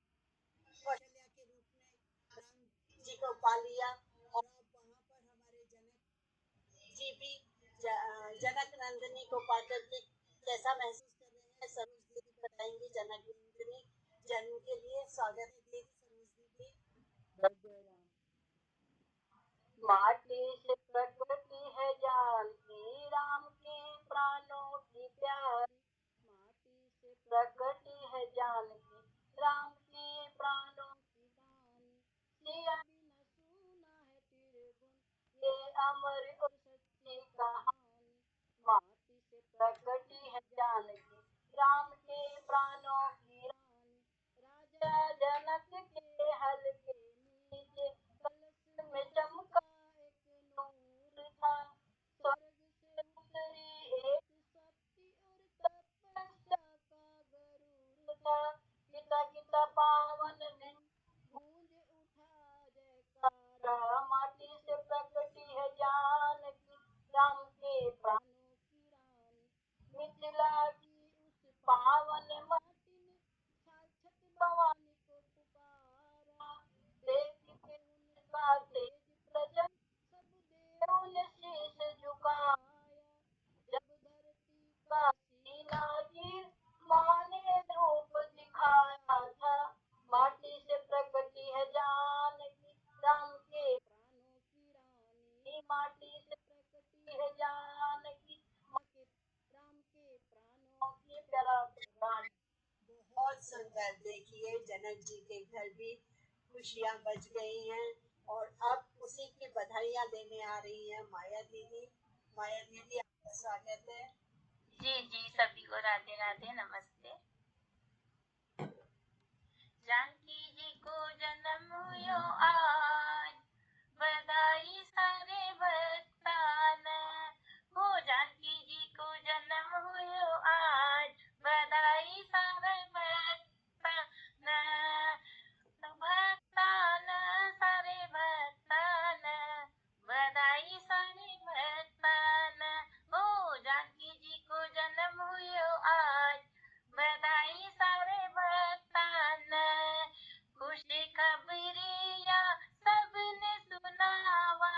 कौशल्या के रूप में राम जी को पा लिया। और अब वहाँ पर हमारे जनक जी भी जनक नंदिनी को पाकर के कैसा महसूस कर रहे हैं, सरोज दीदी बताएंगी। जनक नंदिनी जन्म के लिए स्वागत है दीदी, सरोज दीदी। माटी से प्रकृति है जानकी राम के प्राणों की प्यारी माटी से प्रकृति है जानकी राम के प्राणों की रानी सिया बिन सुना है त्रिगुण ये अमर और सच्ची कहानी माटी से प्रकृति है जानकी राम के प्राणों की रानी राजा जनक के हल के नीचे कलश में चमका एक नूर था स्वर्ग से उतरी एक शक्ति और तपस्या का गरूर था गीता गीता पावन में गूंज उठा जयकारा माटी से प्रकृति है जानकी राम के प्राणों की रानी मिथिला की उस पावन माटी ने साक्षात भवानी को पुकारा देख के उनका तेज प्रचंड सब देवों ने शीश झुकाया जब धरती का सीना चीर माँ ने रूप दिखाया था माटी से प्रकृति है जानकी राम के प्राणों की रानी माटी से प्रकृति है जानकी माँ के राम के प्राणों की प्यारा रानी। बहुत सुंदर। देखिए, जनक जी के घर भी खुशियां बज गई हैं और अब उसी की बधाइयां देने आ रही हैं माया दीदी। माया दीदी, आपका स्वागत है। जी जी, सभी को राधे राधे, नमस्ते। जानकी जी को जन्म हुयो आज, बधाई सारे भक्तान। हो जानकी जी को जन्म हुयो आज, बधाई सारे भक्तान। भक्तान सारे भक्तान, बधाई सारे भक्तान। हो जानकी जी को जन्म हुयो आज, बधाई सारे भक्तान। खुशी खबरिया सबने सुनावा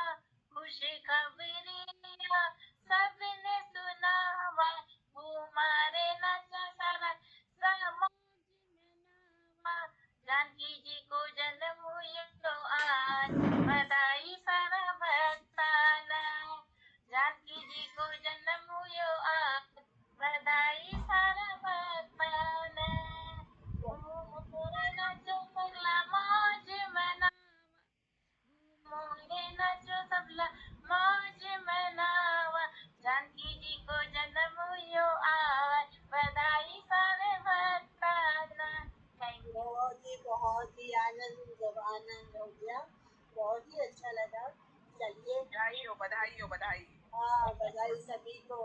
बधाई हो, बधाई हो, बधाई। हाँ, बधाई सभी को।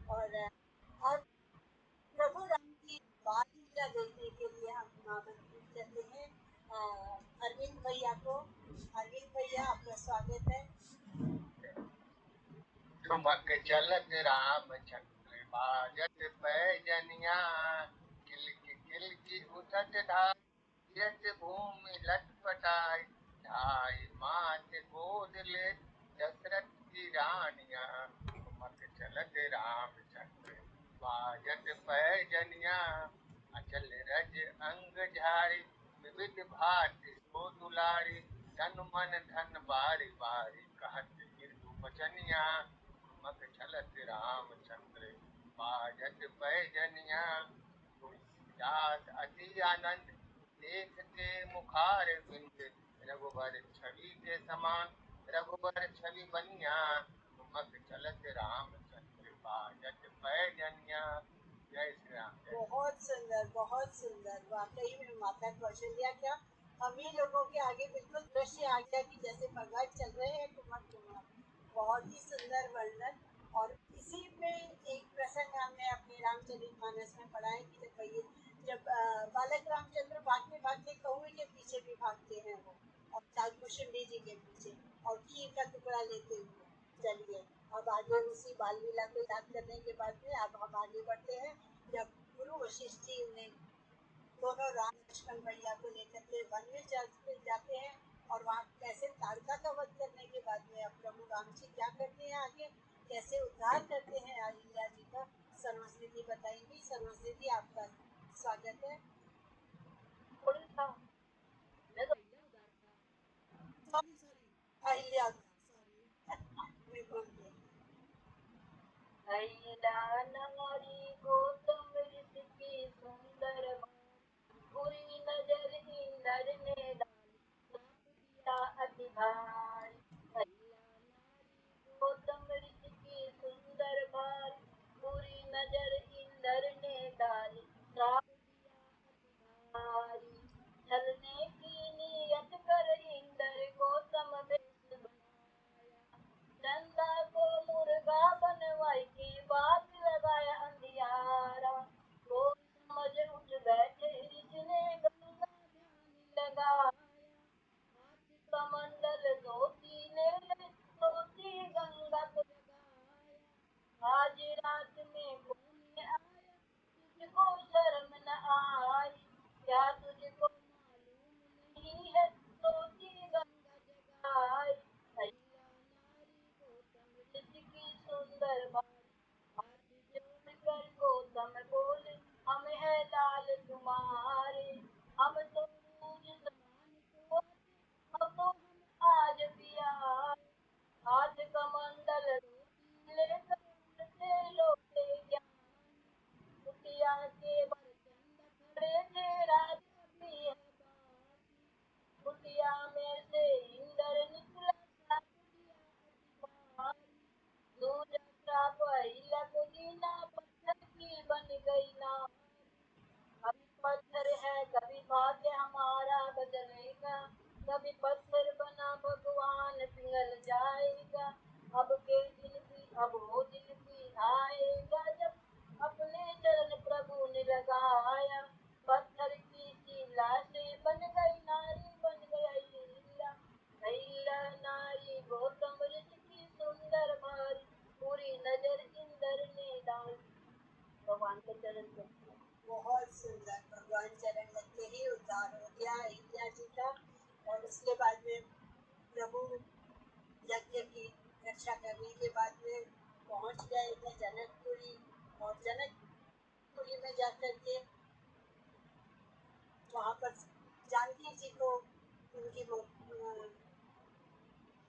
और अब प्रभु राम की बाल लीला देखने के लिए हम आमंत्रित करते हैं अरविंद भैया को। अरविंद भैया, आपका स्वागत है। ठुमक चलत रामचंद्र बाजत पैजनिया, किलकी उठत धार तीरथ भूमि लटपटाई, ढाई मात गोद ले दशरथ की रानिया। ठुमक चलत रामचंद्र बाजत पैजनिया, अचल रज अंग झारी विविध भांति सो दुलारी, तन मन धन बारी बारी कहत मृदु बचनिया। ठुमक चलत रामचंद्र बाजत पैजनिया, तुलसीदास अति आनंद देखते मुखार बिंद, रघुबर छवि के समान रघुबर छवि बनिया। ठुमक चलत रामचंद्र बाजत पैजनिया। जय श्री राम। बहुत सुंदर, बहुत सुंदर। वाकई में माता कौशल्या का हम ही लोगों के आगे बिल्कुल दृश्य आ गया कि जैसे भगवान चल रहे हैं कुमार कुमार। बहुत ही सुंदर वर्णन। और इसी में एक प्रसंग हमने अपने रामचरितमानस में पढ़ा है कि जब बालक रामचंद्र भागते भागते कौवे के पीछे भी भागते हैं वो, और कालकुशुंडी जी के पीछे, और खीर का टुकड़ा लेते हुए। चलिए अब आगे उसी बाल लीला को याद करने के बाद में अब हम आगे बढ़ते हैं। जब गुरु वशिष्ठ जी ने दोनों राम लक्ष्मण भैया को लेकर के वन में जाते हैं, और वहाँ कैसे ताड़का का वध करने के बाद में अब प्रभु राम जी क्या करते हैं आगे, कैसे उद्धार करते हैं अहिल्या जी का, सर्वस्वी जी बताएंगी। सर्वस्वी जी, आपका स्वागत है। अहिल्या बिल्कुल। अहिल्या नारी गौतम ऋषि की सुंदर बुरी नजर इंदर ने डाली दिया अति भारी। अहिल्या नारी गौतम ऋषि की सुंदर भारी, बुरी नजर इंदर ने डाली श्राप दिया अति भारी। छलने की नियत कर इंदर गौतम वेश बनाया, चंदा को मुर्गा बनवाई के बात लगाया अंधियारा। वो समझ उठ बैठे ऋषि ने गंगा ध्यान लगाया, हाथ कमंडल धोती ने धोती गंगा को जगाया। आज रात में कौन आया तुझको शर्म न आई, क्या तुझको मालूम नहीं है धोती गंगा जगाई। अहिल्या नारी गौतम ऋषि की सुंदर बारी, हाथ जोड़कर गौतम बोले हम है लाल तुम्हारे। हम तो रोज समान को आते, अब तो हम आज भी आए। हाथ कमंडल धोती लेकर उठते लौटे ज्ञानी, कुटिया के बरचंद खड़े थे राजा भी है बाकी। कुटिया में से इंदर निकला श्राप दिया अति भारी। दूजा श्राप अहिल्या को दीना, पत्थर की बन गई नारी। कभी पत्थर है कभी भाग्य हमारा बदलेगा, कभी पत्थर बना भगवान पिघल जाएगा। अब के दिन भी अब वो दिन भी आएगा जब अपने चरण प्रभु ने लगाया। पत्थर की शिला से बन गई नारी, बन गई अहिल्या। अहिल्या नारी गौतम ऋषि की सुंदर भारी, पूरी नजर इंदर ने डाली। भगवान के चरण पर बहुत सुंदर। भगवान चरण लगते ही उद्धार हो गया अहिल्या जी का। और उसके बाद में प्रभु यज्ञ की रक्षा करने के बाद में पहुंच गए थे जनकपुरी, और जनकपुरी में जाकर के वहाँ पर जानकी जी को उनकी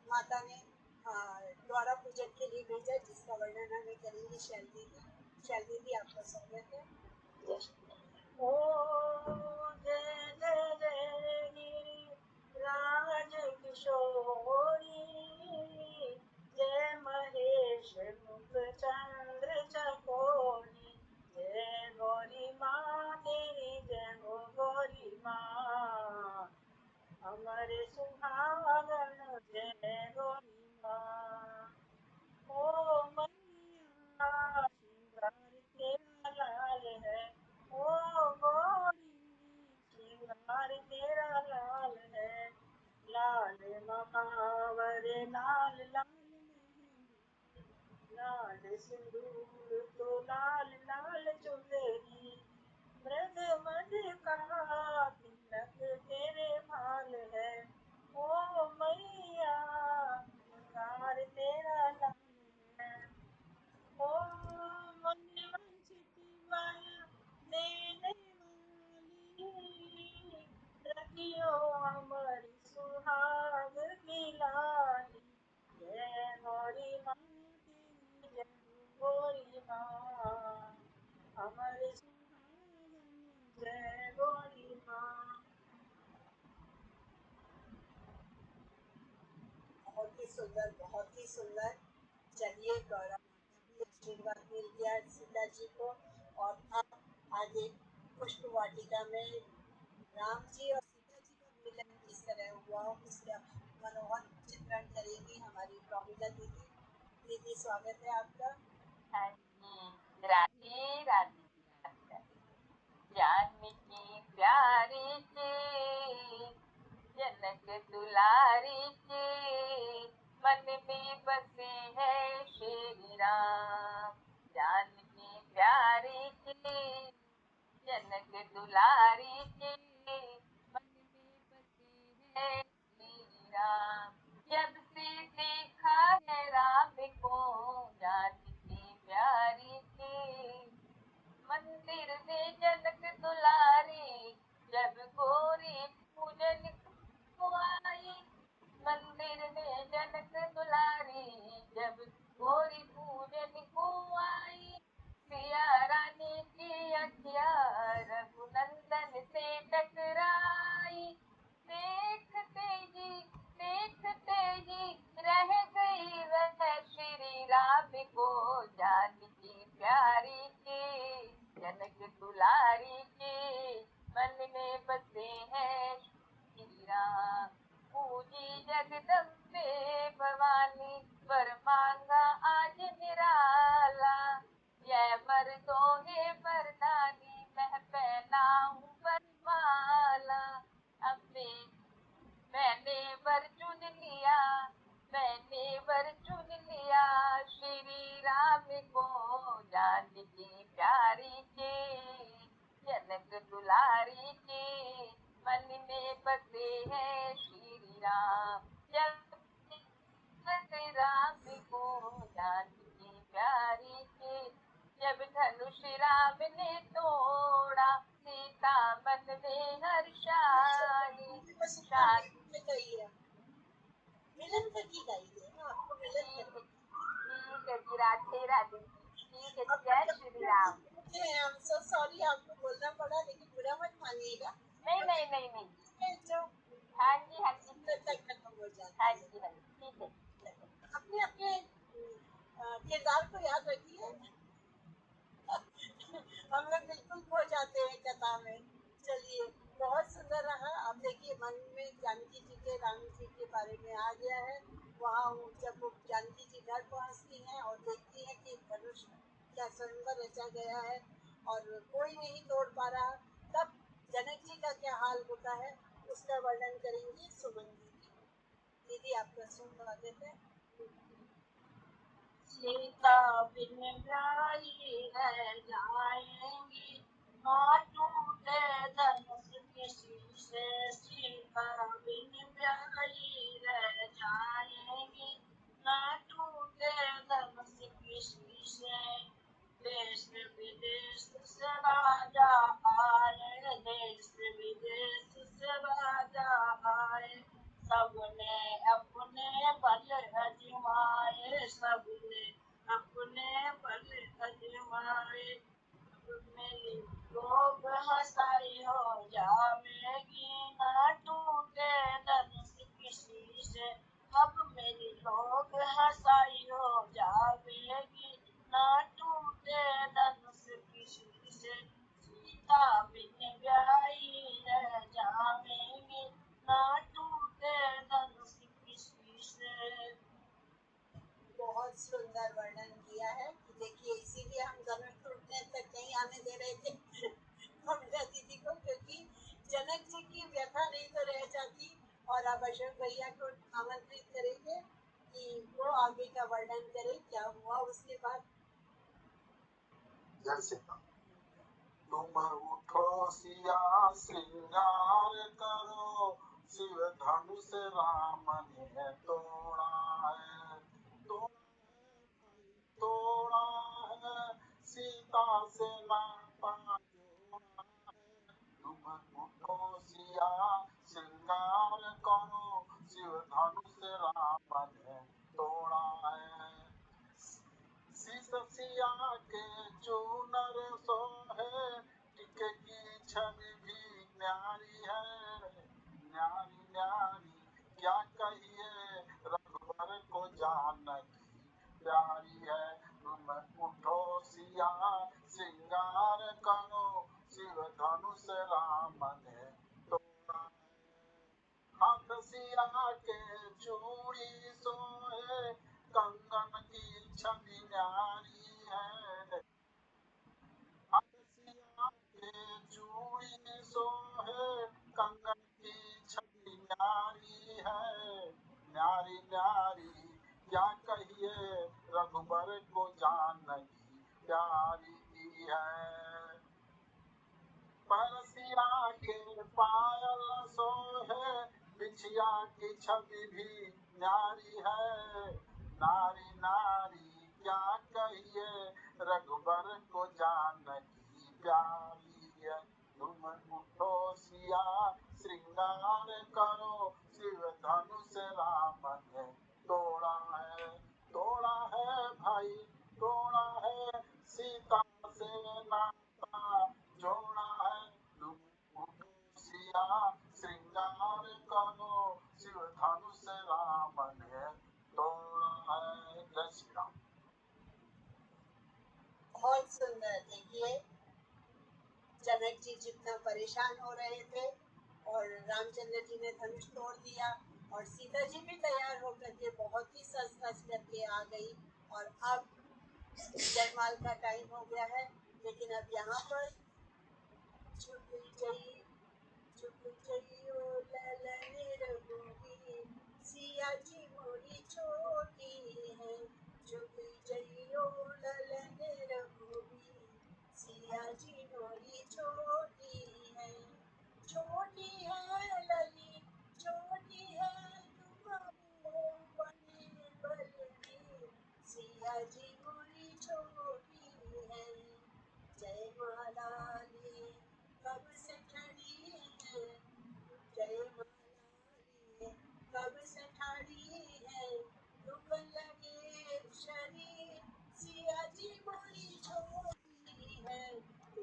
माता ने द्वारा पूजन के लिए भेजा, जिसका वर्णन हमें करेंगी शैली जी। शैली जी, आपका स्वागत है। ओ जय जय जय गिरिराज किशोरी, जय महेश मुख चंद्र चकोरी, जय गौरी माँ तेरी जय हो गौरी माँ, अमर सुहागन जय गौरी माँ। महावर लाल लाल मेहंदी, लाल सिंदूर तो लाल लाल चुनरी, मृग मद का तिलक तेरे भाल है, ओ मैया श्रृंगार तेरा लाल है। ओ मन वांछित वर देने वाली, रखियो हमारी सुहाग की लाली, जय गौरी माँ तेरी जय हो गौरी माँ, हमारे सुहागन जय गौरी माँ। बहुत ही सुंदर, बहुत ही सुंदर। चलिए गौरा माता भी आशीर्वाद मिल गया सीता जी को, और अब आगे पुष्प वाटिका में राम जी और सीता जी का मिलन किस तरह हुआ उसका मनोहर चित्रण करेगी हमारी प्रमिला दीदी। दीदी स्वागत है आपका। हाँ जी, राधे राधे राधे। जानकी प्यारी के जनक दुलारी के, मन में बसे है श्री राम। जानकी प्यारी के जनक दुलारी के, मन में बसे है श्री राम। जब से देखा है राम को जानकी प्यारी के, मंदिर में जनक दुलारी जब गोरी पूजन को आई। मंदिर में जनक दुलारी जब गोरी पूजन को आई। सिया रानी की अखिया रघुनंदन से टकराई। देखते ही रह गई वह श्री राम को जानकी प्यारी के, जनक दुलारी के, मन में बसे हैं श्री राम। पूजी जगदम्बे भवानी, वर मांगा आज निराला। यह मर्दों है वरदानी, मैं पहनाऊं वरमाला। अम्बे मैंने वर चुन लिया, मैंने वर चुन लिया, श्री राम को जानकी प्यारी के, जनक दुलारी के, मन में बसे हैं श्री राम। जब राम को जानकी प्यारी के, जब धनुष राम ने तोड़ा, सीता मन में हर्षाई। कहिए मिलन का की गाइए ना, आपको मिलन का। ठीक है जी, राधे राधे। ठीक है, जय Shri Ram. I'm so sorry आपको बोलना पड़ा, लेकिन बुरा मत मानिएगा। नहीं। जो हाँ जी सुंदरता खत्म हो जाती हाँ है। जी ठीक है। अपने अपने किरदार को याद रखिए। हम लोग बिल्कुल खो जाते हैं कथा में। चलिए, बहुत सुंदर रहा। अब देखिए मन में जानकी जी के राम जी के बारे में आ गया है। वहाँ जब वो जानकी जी घर पहुँचती हैं और देखती हैं कि धनुष का स्वयंवर रचा गया है और कोई नहीं तोड़ पा रहा, तब जनक जी का क्या हाल होता है उसका वर्णन करेंगी सुमन दीदी। दीदी आपका स्वागत है। सीता बिन ब्याही रह जाएंगी, माँ टूटे धनुष किसी से। सीता बिन ब्याही रह जाएंगी, न टूटे धनुष किसी से। देश विदेश से राजा आए, देश विदेश से राजा आए, सबने अपने बल आजमाए, सबने अपने बल आजमाए। मेरी लोग हंसाई हो जावेगी, न टूटे धनुष किसी से। अब मेरी लोग हंसाई हो जावेगी, न टूटे धनुष किसी से। सीता बिन ब्याही रह जावेगी, न टूटे धनुष किसी से। बहुत सुंदर वर्णन किया है कि देखिए, इसीलिए हम धनुष टूटने तक नहीं आने दे रहे थे प्रमिला दीदी को, क्योंकि जनक जी की व्यथा नहीं तो रह जाती और अब अशोक भैया को आमंत्रित करेंगे कि वो आगे का वर्णन करें, क्या हुआ उसके बाद। जय श्री राम। तुम उठो सिया श्रृंगार करो, शिव धनुष राम ने तोड़ा है, तोड़ा है, सीता से नाता जोड़ा है। तुम उठो सिया श्रृंगार करो, शिव धनुष राम ने तोड़ा है। सिया के चूनर सोहे, टिके की छवि भी न्यारी है, न्यारी न्यारी क्या कहिए, रघुबर को जानकी प्यारी है। तुम उठो सिया श्रृंगार करो, शिव धनुष राम ने तोड़ा है। हाथ सिया के चूड़ी सोहे, कंगन की छवि न्यारी है। हाथ सिया के चूड़ी सोहे, कंगन की छवि न्यारी है, न्यारी न्यारी क्या कहिए, रघुबर को जानकी प्यारी है। परसिया के पायल सोहे, बिछिया की छवि भी न्यारी है, नारी नारी क्या कहिए, रघुबर को जानकी प्यारी है। तुम उठो सिया श्रृंगार करो, शिव धनुष राम ने तोड़ा है, तोड़ा है भाई, तोड़ा है, सीता से नाता जोड़ा है। तुम उठो सिया श्रृंगार करो, शिव धनुष राम ने तोड़ा है। जय श्री राम। बहुत सुंदर। देखिए जनक जी जितना परेशान हो रहे थे और रामचंद्र जी ने धनुष तोड़ दिया, और सीता जी भी तैयार होकर के बहुत ही सज धज करके आ गई। और अब जयमाल का टाइम हो गया है, लेकिन अब यहाँ पर छुप जइयो ललन रघुवीर, सिया जी मोरी छोटी है, छुप जइयो ललन रघुवीर, सिया जी मोरी छोटी है, छोटी है लली, छोटी है तुम्हारे बने बलवीर, सिया जी मोरी छोटी है, जय माला ली कब से ठड़ी है, जय माला ली कब से ठड़ी है, दुख लगे शरीर, सिया जी मोरी छोटी है,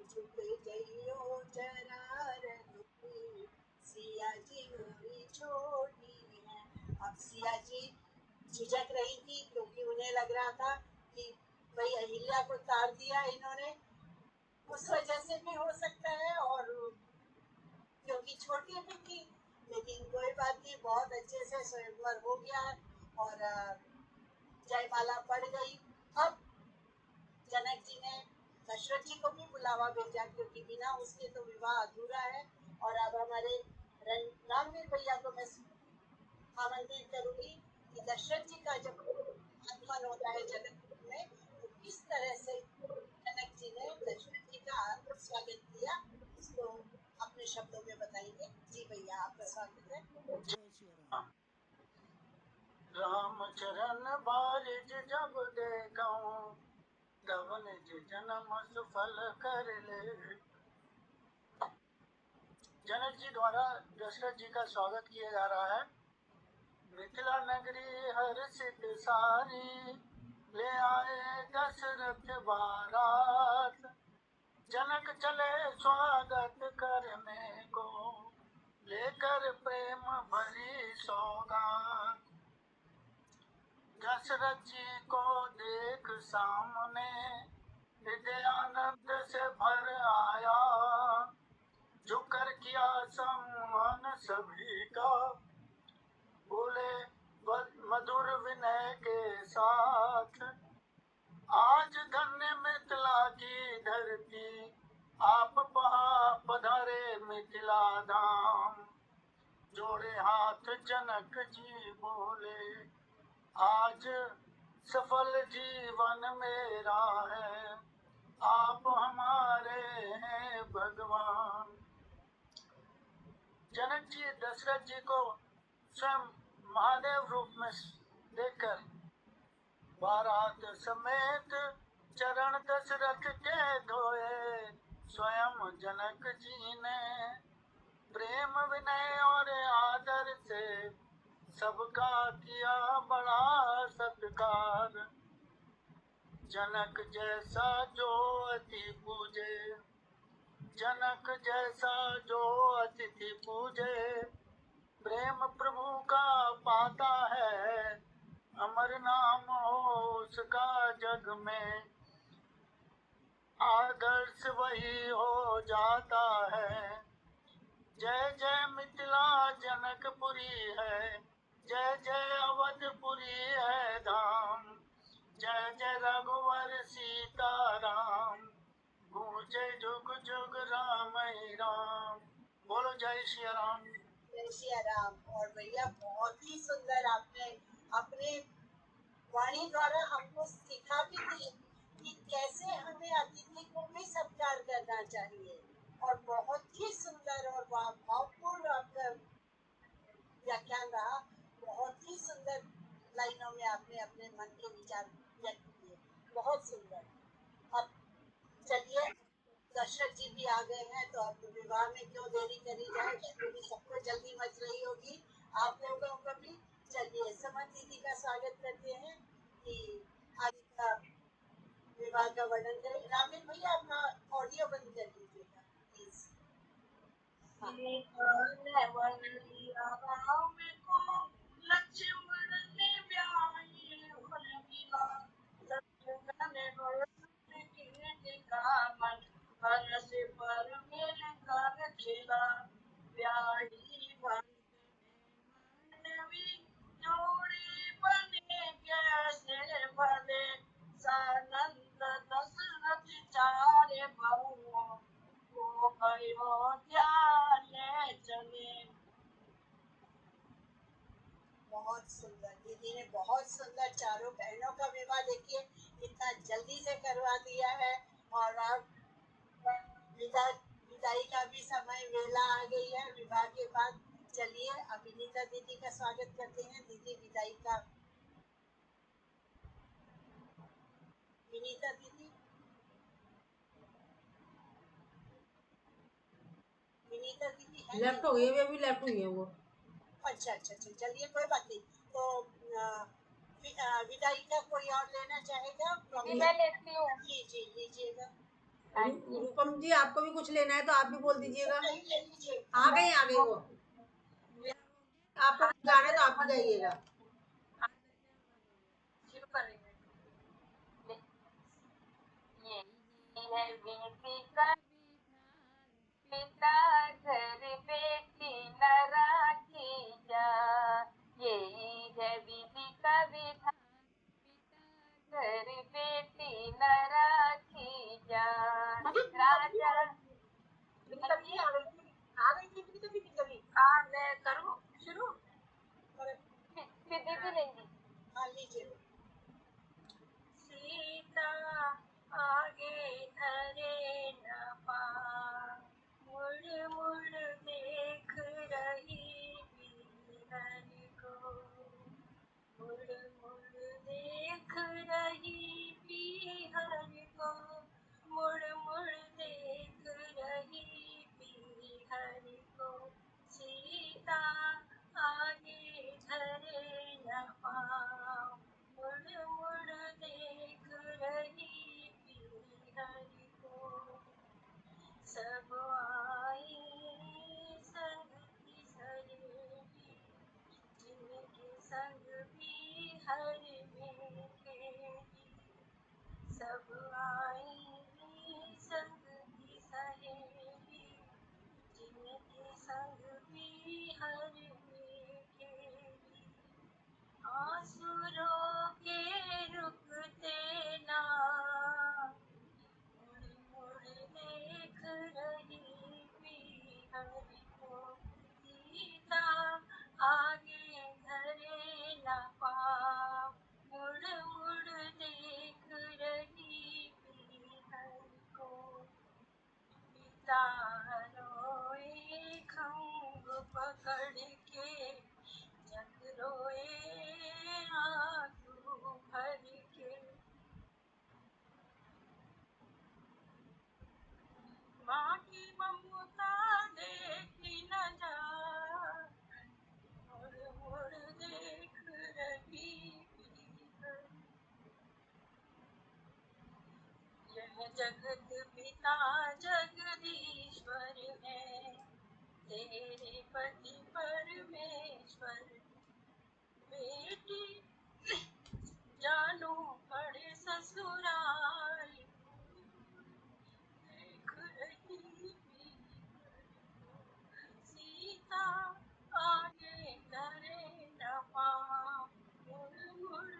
छुप जइयो जरा रघुवीर, सिया जी मोरी छोटी है। अब सिया जी झिझक रही थी, क्योंकि उन्हें लग रहा था कि भाई अहिल्या को तार दिया इन्होंने, उस वजह से भी हो सकता है, और क्योंकि छोटी भी थी। लेकिन कोई बात नहीं, बहुत अच्छे से स्वयंवर हो गया और जयमाला पड़ गई। अब जनक जी ने दशरथ जी को भी बुलावा भेजा, क्योंकि बिना उसके तो विवाह अधूरा है। और अब हमारे रणवीर भैया को मैं आमंत्रित करूंगी कि दशरथ जी का जब आगमन होता है जनकपुर में, तो किस तरह से जनक जी ने दशरथ जी का स्वागत किया, इसको अपने शब्दों में बताएंगे। जी भैया, आपका स्वागत है। जय श्री राम। राम चरण बारिज जब देखऊं, तब निज जन्म सफल कर ले। जनक जी द्वारा दशरथ जी का स्वागत किया जा रहा है। मिथिला नगरी हर्षित सारी, ले आए दशरथ बारात, जनक चले स्वागत करने को, लेकर प्रेम भरी सौगात। दशरथ जी को देख सामने, हृदय आनंद से भर आया, झुकर किया सम्मान सभी का, बोले मधुर विनय के साथ। आज धन्य मिथिला की धरती, आप पधारे मिथिला धाम, जोड़े हाथ जनक जी बोले, आज सफल जीवन मेरा है, आप हमारे हैं भगवान। जनक जी दशरथ जी को स्वयं महादेव रूप में देखकर बारात समेत चरण दशरथ के धोए, स्वयं जनक जी ने प्रेम विनय और आदर से सबका किया बड़ा सत्कार। जनक जैसा जो अति पूजे, जनक जैसा जो अतिथि पूजे, प्रेम प्रभु का पाता है, अमर नाम हो उसका जग में, आदर्श वही हो जाता है। जय जय मिथिला जनकपुरी है, जय जय अवधपुरी है धाम, जय जय रघुवर सीताराम, गूंजे जुग जुग राम ही राम। बोलो जय श्री राम। जय श्री राम। और भैया बहुत ही सुंदर आपने अपने वाणी द्वारा हमको सिखा भी दी कि कैसे हमें अतिथि को भी सत्कार करना चाहिए। और बहुत ही सुंदर और भावपूर्ण आपका व्याख्यान रहा। बहुत ही सुंदर लाइनों में आपने अपने मन के विचार व्यक्त किए, बहुत सुंदर। अब चलिए, दशरथ जी भी आ गए हैं, तो अब विवाह में क्यों देरी करी जाए, क्योंकि सबको जल्दी मच रही होगी, आप लोगों को भी। चलिए समन दीदी का स्वागत करते हैं कि आज का विवाह का वर्णन करें। रामिल भैया अपना ऑडियो बंद कर दीजिएगा प्लीज। बहुत सुंदर, दीदी ने बहुत सुंदर चारों बहनों का विवाह देखिए इतना जल्दी से करवा दिया है। और अब विदाई का भी समय वेला आ गई है विवाह के बाद। चलिए अब विनीता दीदी का स्वागत करते हैं। दीदी विदाई का, विनीता दीदी, विनीता दीदी है? लेफ्ट हो गई, वे भी लेफ्ट हुई है वो। अच्छा अच्छा अच्छा, चलिए कोई बात नहीं। तो विदाई का कोई और लेना चाहेगा? मैं लेती हूँ। जी जी लीजिएगा। रूपम जी आपको भी कुछ लेना है तो आप भी बोल दीजिएगा। नहीं ले लीजिए। आ गई वो। आपको कुछ गाना है तो आप भी गाइएगा। शुरू कर रही हूँ। यही है विधि का पिता घर बेटी न राखी जा, यही है विधि का विधान, घर बेटी न राखी जा। राजा मैं करूँ शुरू? फिर दीदी लेंगी। हाँ लीजिए। सीता आगे धरे न पा, मुड़ मुड़ देख रही बिहन को, मुड़ मुड़ देख रही बिहन को, मुड़ मुड़ देख रही बिहन को, सीता आगे धरे न पाओ, मुड़ मुड़ देख रही बिहन को। सब आई संग की सहेली, जिनके संग भी हर में खेली, सब आई संग की सहेली, जिनके संग भी हर में खेली, आंसुओं के रुकते ना, मुड़ मुड़ देख रही बिहन को, सीता जगत पिता जगदीश्वर है, तेरे पति परमेश्वर। बेटी जानू पड़े ससुराल, देख रही सीता आगे करे न पाँव, मुड़ मुड़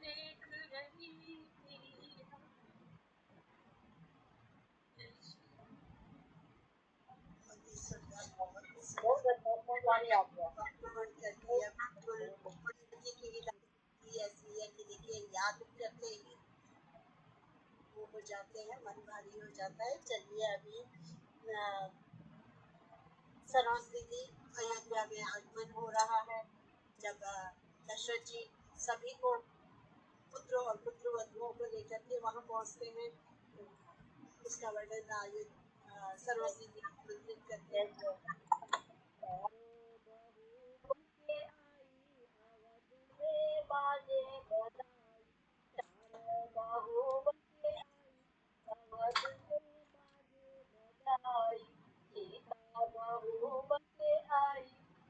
देख रही थी। बहुत बहुत वाली आ गया। भगवान करती है बिल्कुल। लड़की की भी लड़की ऐसी है कि देखिए याद करते ही वो हो जाते हैं, मन भारी हो जाता है। चलिए अभी सरोज दीदी अयोध्या में आगमन हो रहा है, जब दशरथ जी सभी को पुत्रों और पुत्रवधुओं को लेकर के वहाँ पहुँचते हैं, उसका वर्णन आगे सरोज दीदी आमंत्रित करते हैं। बाजे बधाई, चारों बाहु बंके आई, अवध में बाजे बधाई। सीता बहू बंके आई,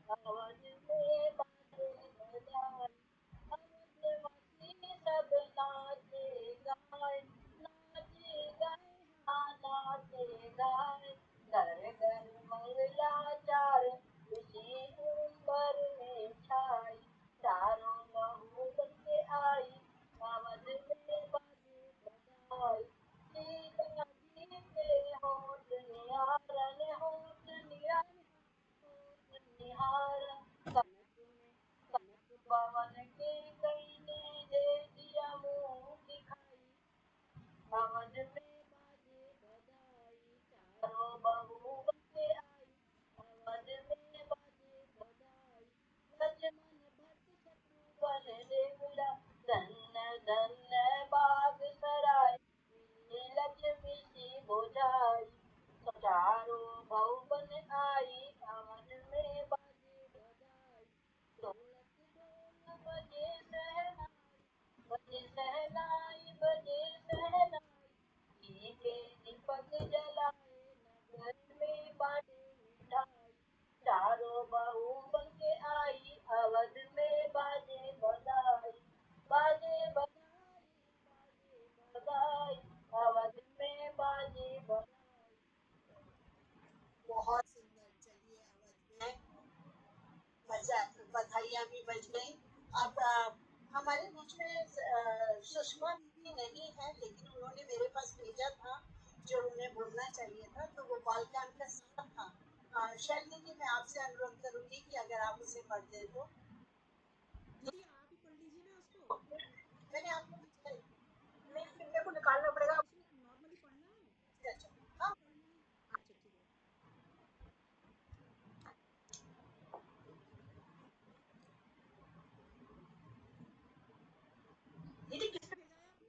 अवध में बाजे बधाई। अवधवासी सब नाचे गाए, नाचे गाए, हाँ नाचे गाए। घर घर मंगलाचार, खुशी उम्बर में छाई। चारों बहू बनके आई, अवध में बाजे बधाई। सीता जी के होठ निहारन, होठ निहारन, होठ निहारन। कनक में कनक भवन के कई ने दे दिया मुँह दिखाई। अवध में बाजे बधाई, चारों बहू बनके आई, अवध में बाजे बधाई। लक्ष्मण भरत शत्रुघ्न देवरा, धन्य धन्य बाग सराय। मिली लक्ष्मी सी बुझाई, चारों बहू बन आई, अवध में बाजे बधाई। ढोलक ढोल बजे शहनाई, बजे शहनाई, बजे शहनाई। घी के दीपक जलाए, नगर में बाटे मिठाई। चारों बहू बनके आई, अवध में बाजे बधाई। बाजे बधाई, बाजे बधाई, अवध में बाजे बधाई। बहुत सुंदर। चलिए अवध में बधाइयाँ भी बज गई। अब हमारे बीच में सुषमा दीदी नहीं है, लेकिन उन्होंने मेरे पास भेजा था जो उन्हें बोलना चाहिए था, तो वो बालकांड का साथ था। शैली जी, मैं आपसे अनुरोध करूंगी कि अगर आप उसे पढ़ दें तो। दीदी आप ही पढ़ लीजिए ना उसको। मैंने आपको भेजा है। नहीं, फिर मेरे को निकालना पड़ेगा। उसमें नॉर्मली पढ़ना है, अच्छा, हाँ पढ़ना है। अच्छा ठीक है। दीदी किस किस पे भेजा है आपने?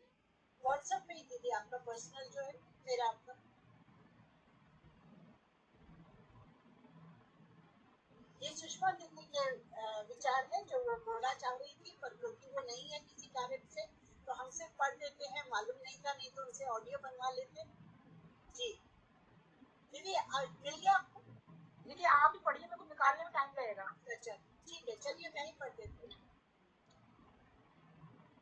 व्हाट्सएप पे ही दीदी, आपका पर्सनल जो है, मेरा आपका। ये सुषमा दीदी के विचार है जो वो बोलना चाह रही थी, पर क्योंकि वो नहीं है किसी कारण से, तो हम सिर्फ पढ़ देते हैं। मालूम नहीं था, नहीं तो उनसे ऑडियो बनवा लेते। जी दीदी, मिल गया आपको? दीदी आप ही पढ़िए, मेरे को निकालने में टाइम लगेगा। अच्छा ठीक है, चलिए मैं ही पढ़ देती हूँ।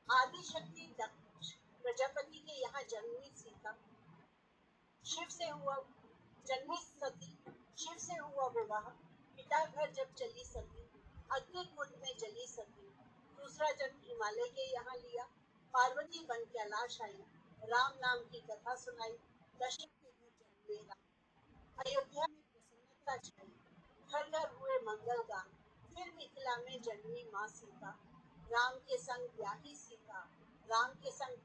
आदि शक्ति दक्ष प्रजापति के यहाँ जन्मी सीता, शिव से हुआ जन्मी सती, शिव से हुआ विवाह। पिता घर जब चली सती, अग्नि कुंड में जली सती। दूसरा जन्म हिमालय के यहाँ लिया, पार्वती बन कैलाश आई। राम नाम की कथा सुनाई, दशरथ के घर जन्मे राम। अयोध्या में प्रसन्नता छाई, घर घर हुए मंगल गान। फिर मिथिला में जन्मी माँ सीता, राम के संग ब्याही सीता। राम के संग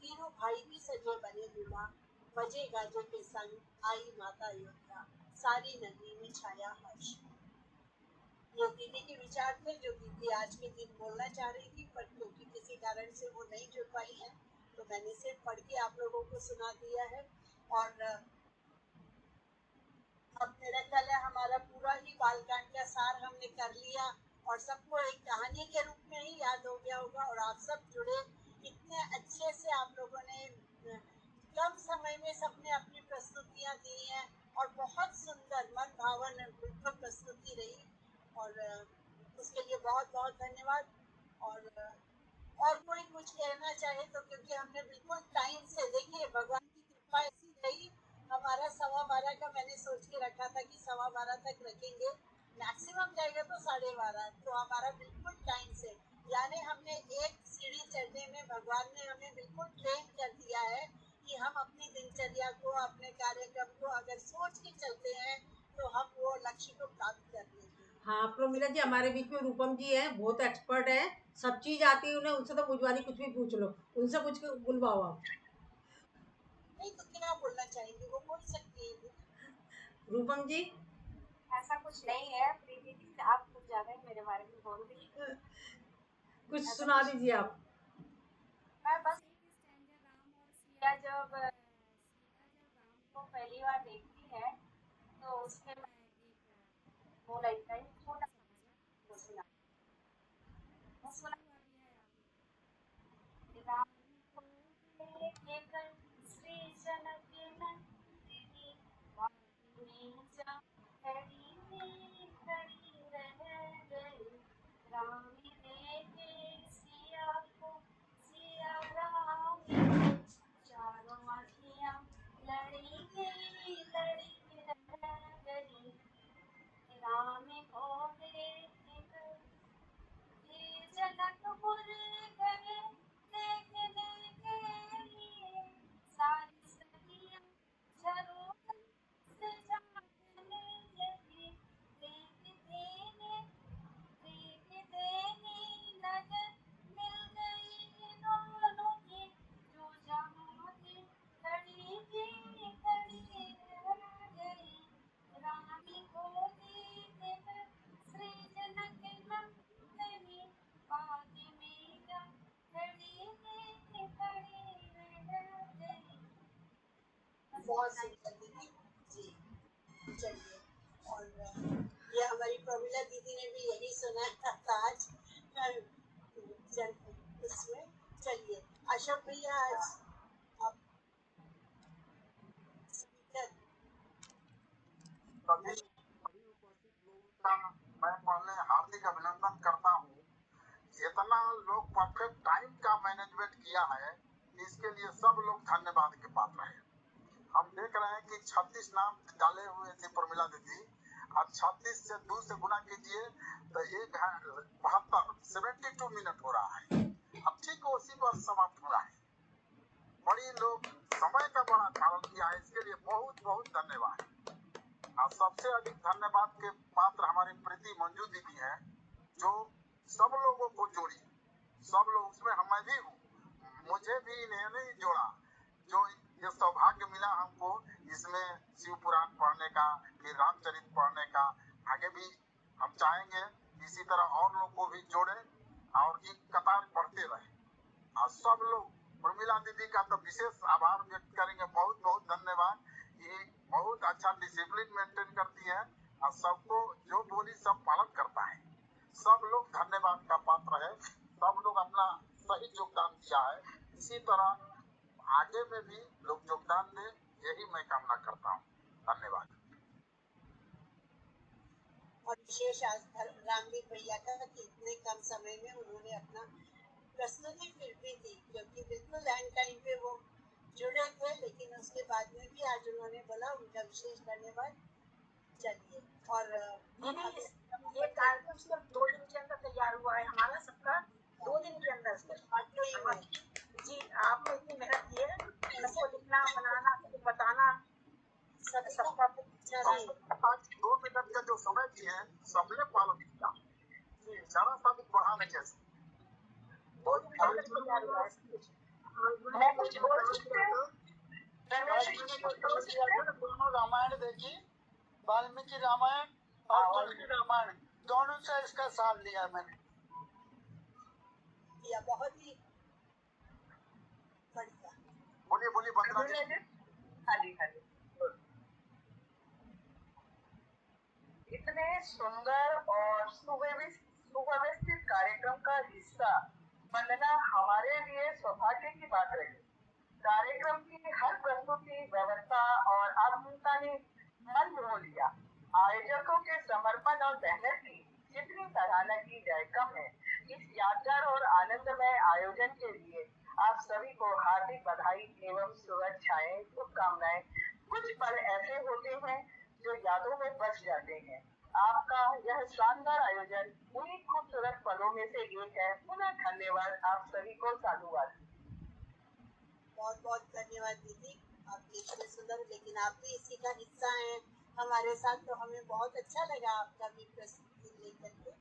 तीनों भाई भी सजे बने दूल्हा। बजे गाजे के संग आई माता अयोध्या, सारी नगरी में छाया हर्ष। ये दीदी के विचार थे जो दीदी आज के दिन बोलना चाह रही थी, पर क्योंकि किसी कारण से वो नहीं जुड़ पाई है, तो मैंने सिर्फ पढ़ के आप लोगों को सुना दिया है। और अब मेरा ख्याल है हमारा पूरा ही बालकांड का सार हमने कर लिया, और सबको एक कहानी के रूप में ही याद हो गया होगा। और आप सब जुड़े, इतने अच्छे से आप लोगों ने कम समय में सबने अपनी प्रस्तुतियां दी हैं और बहुत सुंदर मन भावन बिल्कुल प्रस्तुति रही और उसके लिए बहुत बहुत धन्यवाद। और कोई कुछ कहना चाहे तो, क्योंकि हमने बिल्कुल टाइम से, देखिए भगवान की कृपा ऐसी रही, हमारा 12:15 का मैंने सोच के रखा था कि 12:15 तक रखेंगे, मैक्सिमम जाएगा तो 12:30, तो हमारा बिल्कुल टाइम से, यानी हमने एक सीढ़ी चढ़ने में भगवान ने हमें बिल्कुल ट्रेन कर दिया है कि हम अपनी दिनचर्या को, अपने कार्यक्रम को अगर सोच के चलते हैं तो हम वो लक्ष्य को प्राप्त कर लेंगे। हाँ प्रमिला जी, हमारे बीच में रूपम जी है, बहुत एक्सपर्ट है, सब चीज आती है उन्हें, उनसे तो मुझवानी कुछ भी पूछ लो, उनसे पूछ के बुलवाओ आप। नहीं तो क्या बोलना चाहेंगे, वो बोल सकती है। रूपम जी ऐसा कुछ नहीं है प्रीति जी, आप कुछ ज्यादा ही मेरे बारे में बोल दी। कुछ सुना दीजिए आप। मैं बस सीता जब राम को पहली बार देखती है तो उसके वो लगता है छोटा सा सुना राम को देखकर श्री जनक नंदिनी वाहिनी जा खड़ी खड़ी रह गई। राम देखे सिया को सिया राम को, चारों आँखियाँ लड़ी रह गई। राम को देखकर जनकपुर गए देखने के लिए, सारी सखियाँ झरोख से झाँकने लगी। देखते ही नजर मिल गई दोनों की, जो जहाँ थी खड़ी रह गई। रानी को देखकर श्री जनक नंदिनी बाग में जा खड़ी रह गई। बहुत सुंदर दीदी जी। चलिए, और ये हमारी प्रमिला दीदी ने भी यही सुनाया था आज उसमें। चलिए अशोक भैया, आज आप सभी उपस्थित लोगों का मैं पहले हार्दिक अभिनंदन करता हूँ। इतना लोग परफेक्ट टाइम का मैनेजमेंट किया है, इसके लिए सब लोग धन्यवाद के पात्र हैं। हम देख रहे हैं कि 36 नाम डाले हुए थे प्रमिला दीदी, और 36 से 2 से गुना कीजिए तो 72 मिनट हो रहा है। अब ठीक उसी पर समाप्त हो रहा है। बड़ी लोग समय का बड़ा धारण किया है, इसके लिए बहुत बहुत धन्यवाद। और सबसे अधिक धन्यवाद के पात्र हमारी प्रीति मंजू दीदी हैं, जो सब लोगों को जोड़ी, सब लोग, उसमें मैं भी हूँ, मुझे भी इन्हें नहीं जोड़ा, जो ये सौभाग्य मिला हमको इसमें शिव पुराण पढ़ने का, फिर रामचरित पढ़ने का। आगे भी हम चाहेंगे इसी तरह और लोग को भी जोड़े और एक कतार पढ़ते रहे। और सब लोग, प्रमिला दीदी का तो विशेष आभार व्यक्त करेंगे, बहुत बहुत धन्यवाद। ये बहुत अच्छा डिसिप्लिन मेंटेन करती है और सबको जो बोली सब पालन करता है। सब लोग धन्यवाद का पात्र है, सब लोग अपना सही योगदान दिया है। इसी तरह आगे में भी लोग योगदान दें, यही मैं कामना करता हूँ। धन्यवाद। और विशेष आज रामवीर भैया का कि इतने कम समय में उन्होंने अपना प्रस्तुति फिर भी दी, क्योंकि बिल्कुल एंड टाइम पे वो जुड़े थे, लेकिन उसके बाद में भी आज उन्होंने बोला, उनका विशेष धन्यवाद। चलिए, और ये कार्यक्रम सिर्फ 2 दिन के अंदर तैयार हुआ है, हमारा सबका 2 दिन के अंदर जी। आपने इतनी मेहनत की है, सबको लिखना, बनाना, सबको बताना, सबका 2 मिनट का जो समय दिए सबने पालन किया, जरा सा भी बढ़ाने जैसे। 2 दिन के अंदर तैयार हुआ है। मैं कुछ बोल सकते हैं? दोनों रामायण देखी, वाल्मीकि रामायण और तुलसी रामायण, दोनों से इसका साथ लिया मैंने। या बहुत ही बढ़िया। बोलिए बोलिए बंदना जी। खाली इतने सुंदर और सुव्यवस्थित कार्यक्रम का हिस्सा बनना हमारे लिए सौभाग्य की बात रही। कार्यक्रम की हर प्रस्तुति, व्यवस्था और आधुनिकता ने मन मोह लिया। आयोजकों के समर्पण और मेहनत की जितनी सराहना की जाए कम है। इस यादगार और आनंदमय आयोजन के लिए आप सभी को हार्दिक बधाई एवं शुभकामनाएं शुभकामनाएं। कुछ पल ऐसे होते हैं जो यादों में बस जाते हैं। आपका यह शानदार आयोजन उन्हीं खूबसूरत पलों में से एक है। पुनः धन्यवाद आप सभी को, साधुवाद। बहुत बहुत धन्यवाद दीदी, आप इतने सुंदर, लेकिन आप भी इसी का हिस्सा हैं हमारे साथ, तो हमें बहुत अच्छा लगा आपका भी प्रस्तुति लेकर के।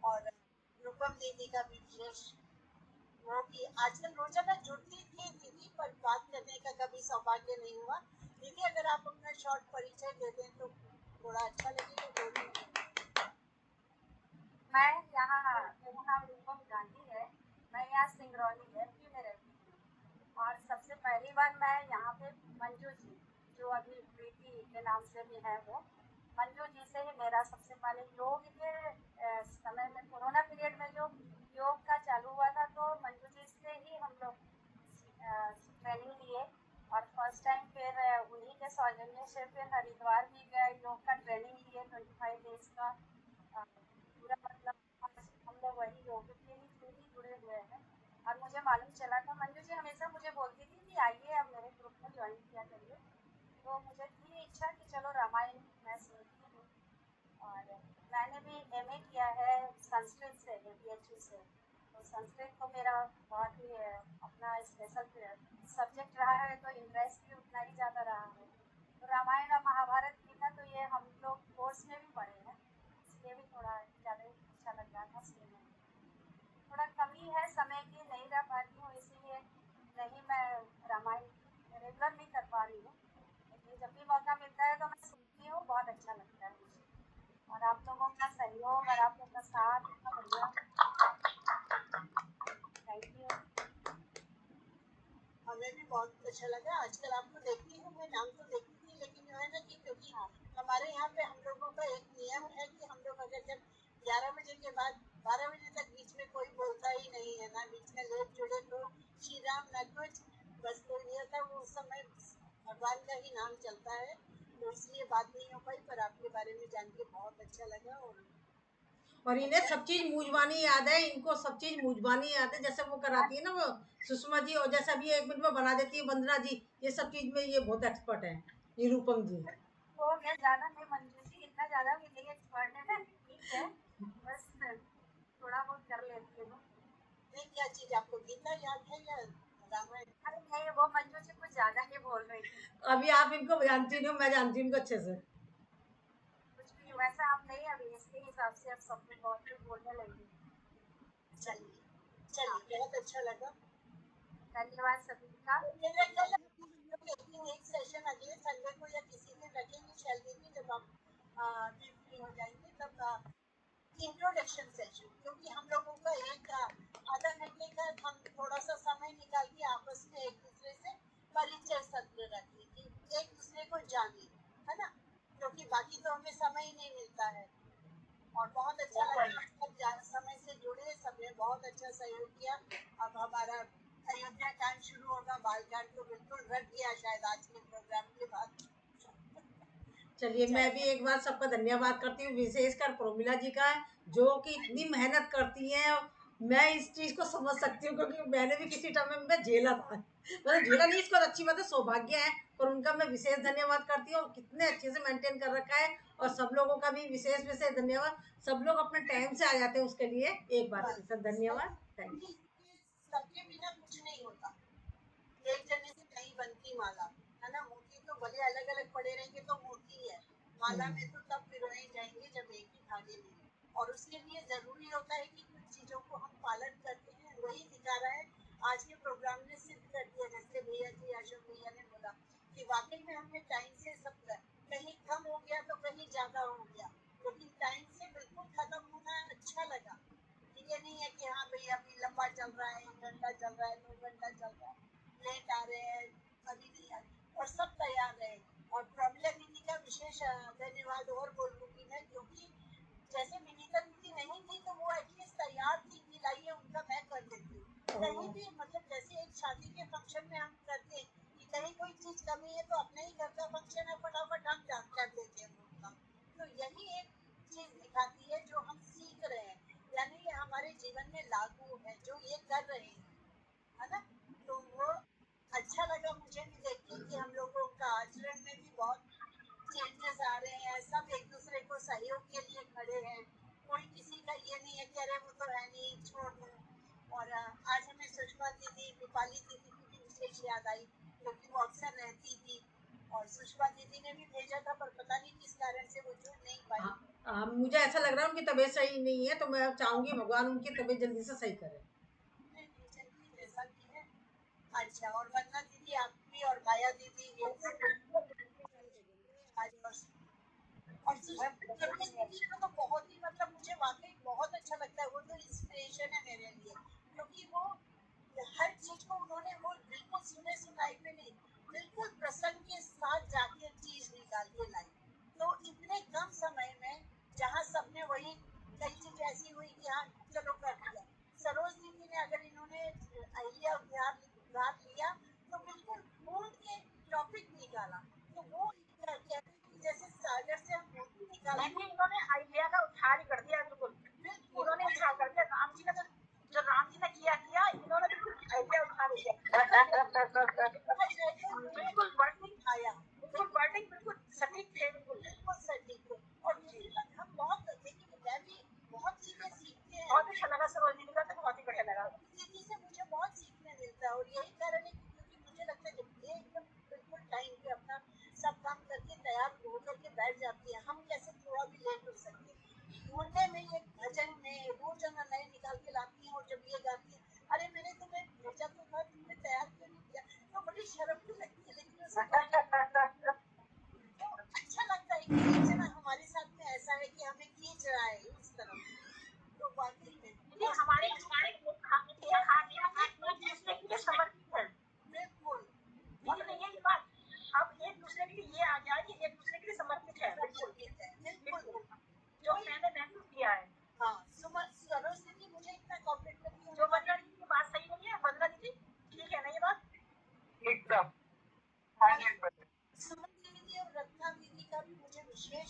और रूपम दीदी का भी विशेष वो कि आजकल रोजाना जुड़ती थी दीदी, पर बात करने का कभी सौभाग्य नहीं हुआ। दीदी अगर आप अपना शॉर्ट परिचय दे दें तो थोड़ा अच्छा लगेगा। बोलिए। मैं यहाँ, मेरा नाम रूपम गांधी है, मैं यहाँ सिंगरौली एमपी में रहती हूँ। और सबसे पहली बार मैं यहाँ पे मंजू जी, जो अभी प्रीति के नाम से भी है, वो मंजू जी से ही मेरा सबसे पहले योग के समय में, कोरोना पीरियड में जो योग का चालू हुआ था, तो मंजू जी से ही हम लोग ट्रेनिंग लिए। और फर्स्ट टाइम फिर उन्हीं के सौजन्य से फिर हरिद्वार भी गए, योग का ट्रेनिंग लिए 25 डेज का। पूरा मतलब हम लोग वही योग के ही थ्रू ही जुड़े हुए हैं। और मुझे मालूम चला था, मंजू जी हमेशा मुझे बोलती थी कि आइए आप मेरे ग्रुप में ज्वाइन किया करिए। तो मुझे थी इच्छा कि चलो रामायण मैं सीखती हूँ। और मैंने भी एमए किया है संस्कृत से, APHU से। तो संस्कृत तो मेरा बहुत ही अपना स्पेशल सब्जेक्ट रहा है, तो इंटरेस्ट भी उतना ही ज़्यादा रहा है। तो रामायण और महाभारत गीता तो ये हम लोग कोर्स में भी पढ़े हैं, इसलिए भी थोड़ा ज़्यादा अच्छा लग रहा था सीखने में। थोड़ा कमी है समय की, नहीं रह पाती हूँ, इसीलिए नहीं मैं रामायण रेगुलर नहीं कर पा रही हूँ। लेकिन जब भी मौका मिलता है तो मैं सुनती हूँ, बहुत अच्छा लगता है मुझे। और आप लोगों का सहयोग और आप लोगों का साथ इतना बढ़िया, थैंक यू। हमें भी बहुत अच्छा लगा। आजकल आपको देखती हूँ मैं, नाम तो देखती थी, लेकिन जो है ना कि क्योंकि हमारे यहाँ पे हम लोगों का एक नियम है कि हम लोग अगर जब 11 बजे के बाद 12 बजे तक बीच में कोई बोलता ही नहीं है ना, बीच में लेट जुड़े तो श्री राम न कुछ, बस तो ये था वो उस समय भगवान का ही नाम चलता है, तो इसलिए बात नहीं हो पाई। पर आपके बारे में जान के बहुत अच्छा लगा। और इन्हें सब चीज मूजबानी याद है, इनको सब चीज मूजबानी याद है, जैसे वो कराती है ना वो सुषमा जी, और जैसे अभी 1 मिनट में बना देती है वंदना जी, ये सब चीज में ये बहुत एक्सपर्ट है, ये रूपम जी। तो मैं ज़्यादा नहीं, मंजू जी इतना ज़्यादा भी नहीं एक्सपर्ट है, ठीक है, बस थोड़ा बहुत कर लेती हूँ। नहीं, क्या चीज आपको गीता याद है या रामायण? अरे नहीं, वो मंजू जी कुछ ज़्यादा ही बोल रही थी। अभी आप इनको जानती नहीं हो, मैं जानती हूँ इनको अच्छे से। कुछ भी वैसा आप नहीं, अभी इसके हिसाब से आप सब कुछ बहुत कुछ बोलने लगी। चलिए चलिए, बहुत अच्छा लगा। धन्यवाद सभी का। मेरा ख्याल है हम लोग एक सेशन अगले संडे को या किसी दिन रखेंगे, शैली भी जब आप फ्री हो जाएंगे तब इंट्रोडक्शन सेशन, क्योंकि हम लोगों का एक आधा घंटे का हम थोड़ा सा समय निकाल के आपस में एक दूसरे से परिचय सत्र रखें कि एक दूसरे को जाने, है ना, क्योंकि बाकी तो हमें समय ही नहीं मिलता है। और बहुत अच्छा लगा, सब समय से जुड़े, सबने बहुत अच्छा सहयोग किया। अब हमारा अयोध्या कांड शुरू होगा, बालकांड तो बिल्कुल रट गया शायद आज के प्रोग्राम के बाद। चलिए, मैं भी एक बार सबका धन्यवाद करती हूँ, विशेषकर प्रोमिला जी का, जो कि इतनी मेहनत करती हैं। मैं इस चीज को समझ सकती हूँ, क्योंकि मैंने भी किसी टाइम में झेला था, मतलब झेला नहीं, इसको अच्छी बात है, सौभाग्य है, पर उनका मैं विशेष धन्यवाद करती हूँ, और कितने अच्छे से मेंटेन कर रखा है। और सब लोगों का भी विशेष विशेष धन्यवाद, सब लोग अपने टाइम से आ जाते हैं उसके लिए, एक बार फिर से धन्यवाद, थैंक यू। सबके बिना कुछ नहीं होता, एक जने से नहीं बनती माला, है ना। मोती तो भले अलग अलग पड़े रहेंगे तो मोती है, माला में तो तब पिरोए जाएंगे जब एक ही धागे में। और उसके लिए जरूरी होता है कि कुछ चीजों को हम पालन करते हैं, वही दिखा रहा है आज के प्रोग्राम ने सिद्ध कर दिया। जैसे भैया जी, अशोक भैया ने बोला कि वाकई में हमने टाइम से सब कहीं कम हो गया तो कहीं ज्यादा हो गया, लेकिन टाइम से बिल्कुल खत्म होना अच्छा लगा। ये नहीं है कि हाँ भाई अभी लंबा चल रहा है, 1 घंटा चल रहा है, 2 घंटा चल रहा है, लेट आ रहे हैं, अभी नहीं आ रहे, और सब तैयार रहे। और प्रमिला दीदी का विशेष धन्यवाद और बोल दूंगी मैं, क्योंकि जैसे विनीता दीदी नहीं थी तो वो एटलीस्ट तैयार थी कि लाइए उनका मैं कर देती हूँ। कहीं भी मतलब जैसे एक शादी के फंक्शन में हम करते रूपाली दीदी की भी विशेष याद आई क्योंकि वो अक्सर रहती थी, और सुषमा दीदी ने भी भेजा था पर पता नहीं किस कारण से वो जुड़ नहीं पाई। मुझे ऐसा लग रहा है उनकी तबीयत सही नहीं है, तो मैं चाहूंगी भगवान उनकी तबीयत जल्दी से सही करे। नहीं, नहीं, चलिए जैसा भी है। अच्छा, और वंदना दीदी आपकी और माया दीदी आज और सुषमा दीदी का तो बहुत ही मतलब मुझे वाकई बहुत अच्छा लगता है, वो तो इंस्पिरेशन है मेरे लिए क्योंकि वो हर चीज को उन्होंने वो बिल्कुल सुने सुनाई में नहीं, बिल्कुल प्रसंग के साथ जाके चीज निकाल के लाई। तो इतने कम समय में जहाँ सबने वही कई चीज ऐसी हुई कि हाँ चलो कर दिया, सरोज दीदी ने अगर इन्होंने अहिल्या उद्धार लिया तो बिल्कुल ढूंढ के टॉपिक निकाला, तो वो कहते हैं कि जैसे सागर से हम मोती निकालते लेकिन इन्होंने आइडिया का उद्धार ही कर दिया, बिल्कुल इन्होंने उद्धार कर दिया। राम जी का जो राम जी ने किया किया, इन्होंने बिल्कुल आइडिया उद्धार किया। बिल्कुल वर्डिंग आया, बिल्कुल वर्डिंग बिल्कुल सटीक थे, बिल्कुल सटीक थे। और दूसरी बात हम बहुत देखिए मैं भी बहुत चीजें सीखते हैं। बहुत अच्छा लगा सरोज दीदी का, तो बहुत ही बढ़िया लगा। दीदी से मुझे बहुत सीखने मिलता है और यही कारण है कि क्योंकि मुझे लगता है जब ये एकदम बिल्कुल टाइम पे अपना सब काम करके तैयार हो करके बैठ जाती है, हम कैसे थोड़ा भी लेट हो सकते हैं। ढूंढने में ये भजन में रोजाना नए निकाल के लाती है और जब ये गाती है, अरे मैंने तुम्हें भेजा तो था, तुमने तैयार क्यों नहीं किया, तो बड़ी शर्म भी लगती है लेकिन तो अच्छा लगता है कि एक जना हमारे साथ में ऐसा है कि हमें खींच रहा है उस तरफ, तो वाकई में हमारे समर्पित है। बिल्कुल यही बात, अब एक दूसरे के लिए ये आ गया कि एक दूसरे के लिए समर्पित है, बिल्कुल जो मैंने महसूस किया है। हाँ, सरोज दीदी मुझे इतना कॉपरेट करती है, जो वंदना दीदी की बात सही नहीं है, वंदना दीदी ठीक है ना ये बात एकदम। सुमन दीदी और रत्ना दीदी का भी मुझे विशेष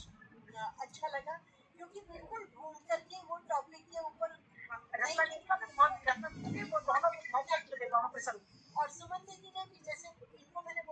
अच्छा लगा क्योंकि बिल्कुल ढूंढ करके वो टॉपिक के ऊपर रत्ना दीदी का बहुत, रत्ना दीदी वो दोनों बहुत अच्छे थे, दोनों पसंद। और सुमन दीदी ने भी जैसे इनको मैंने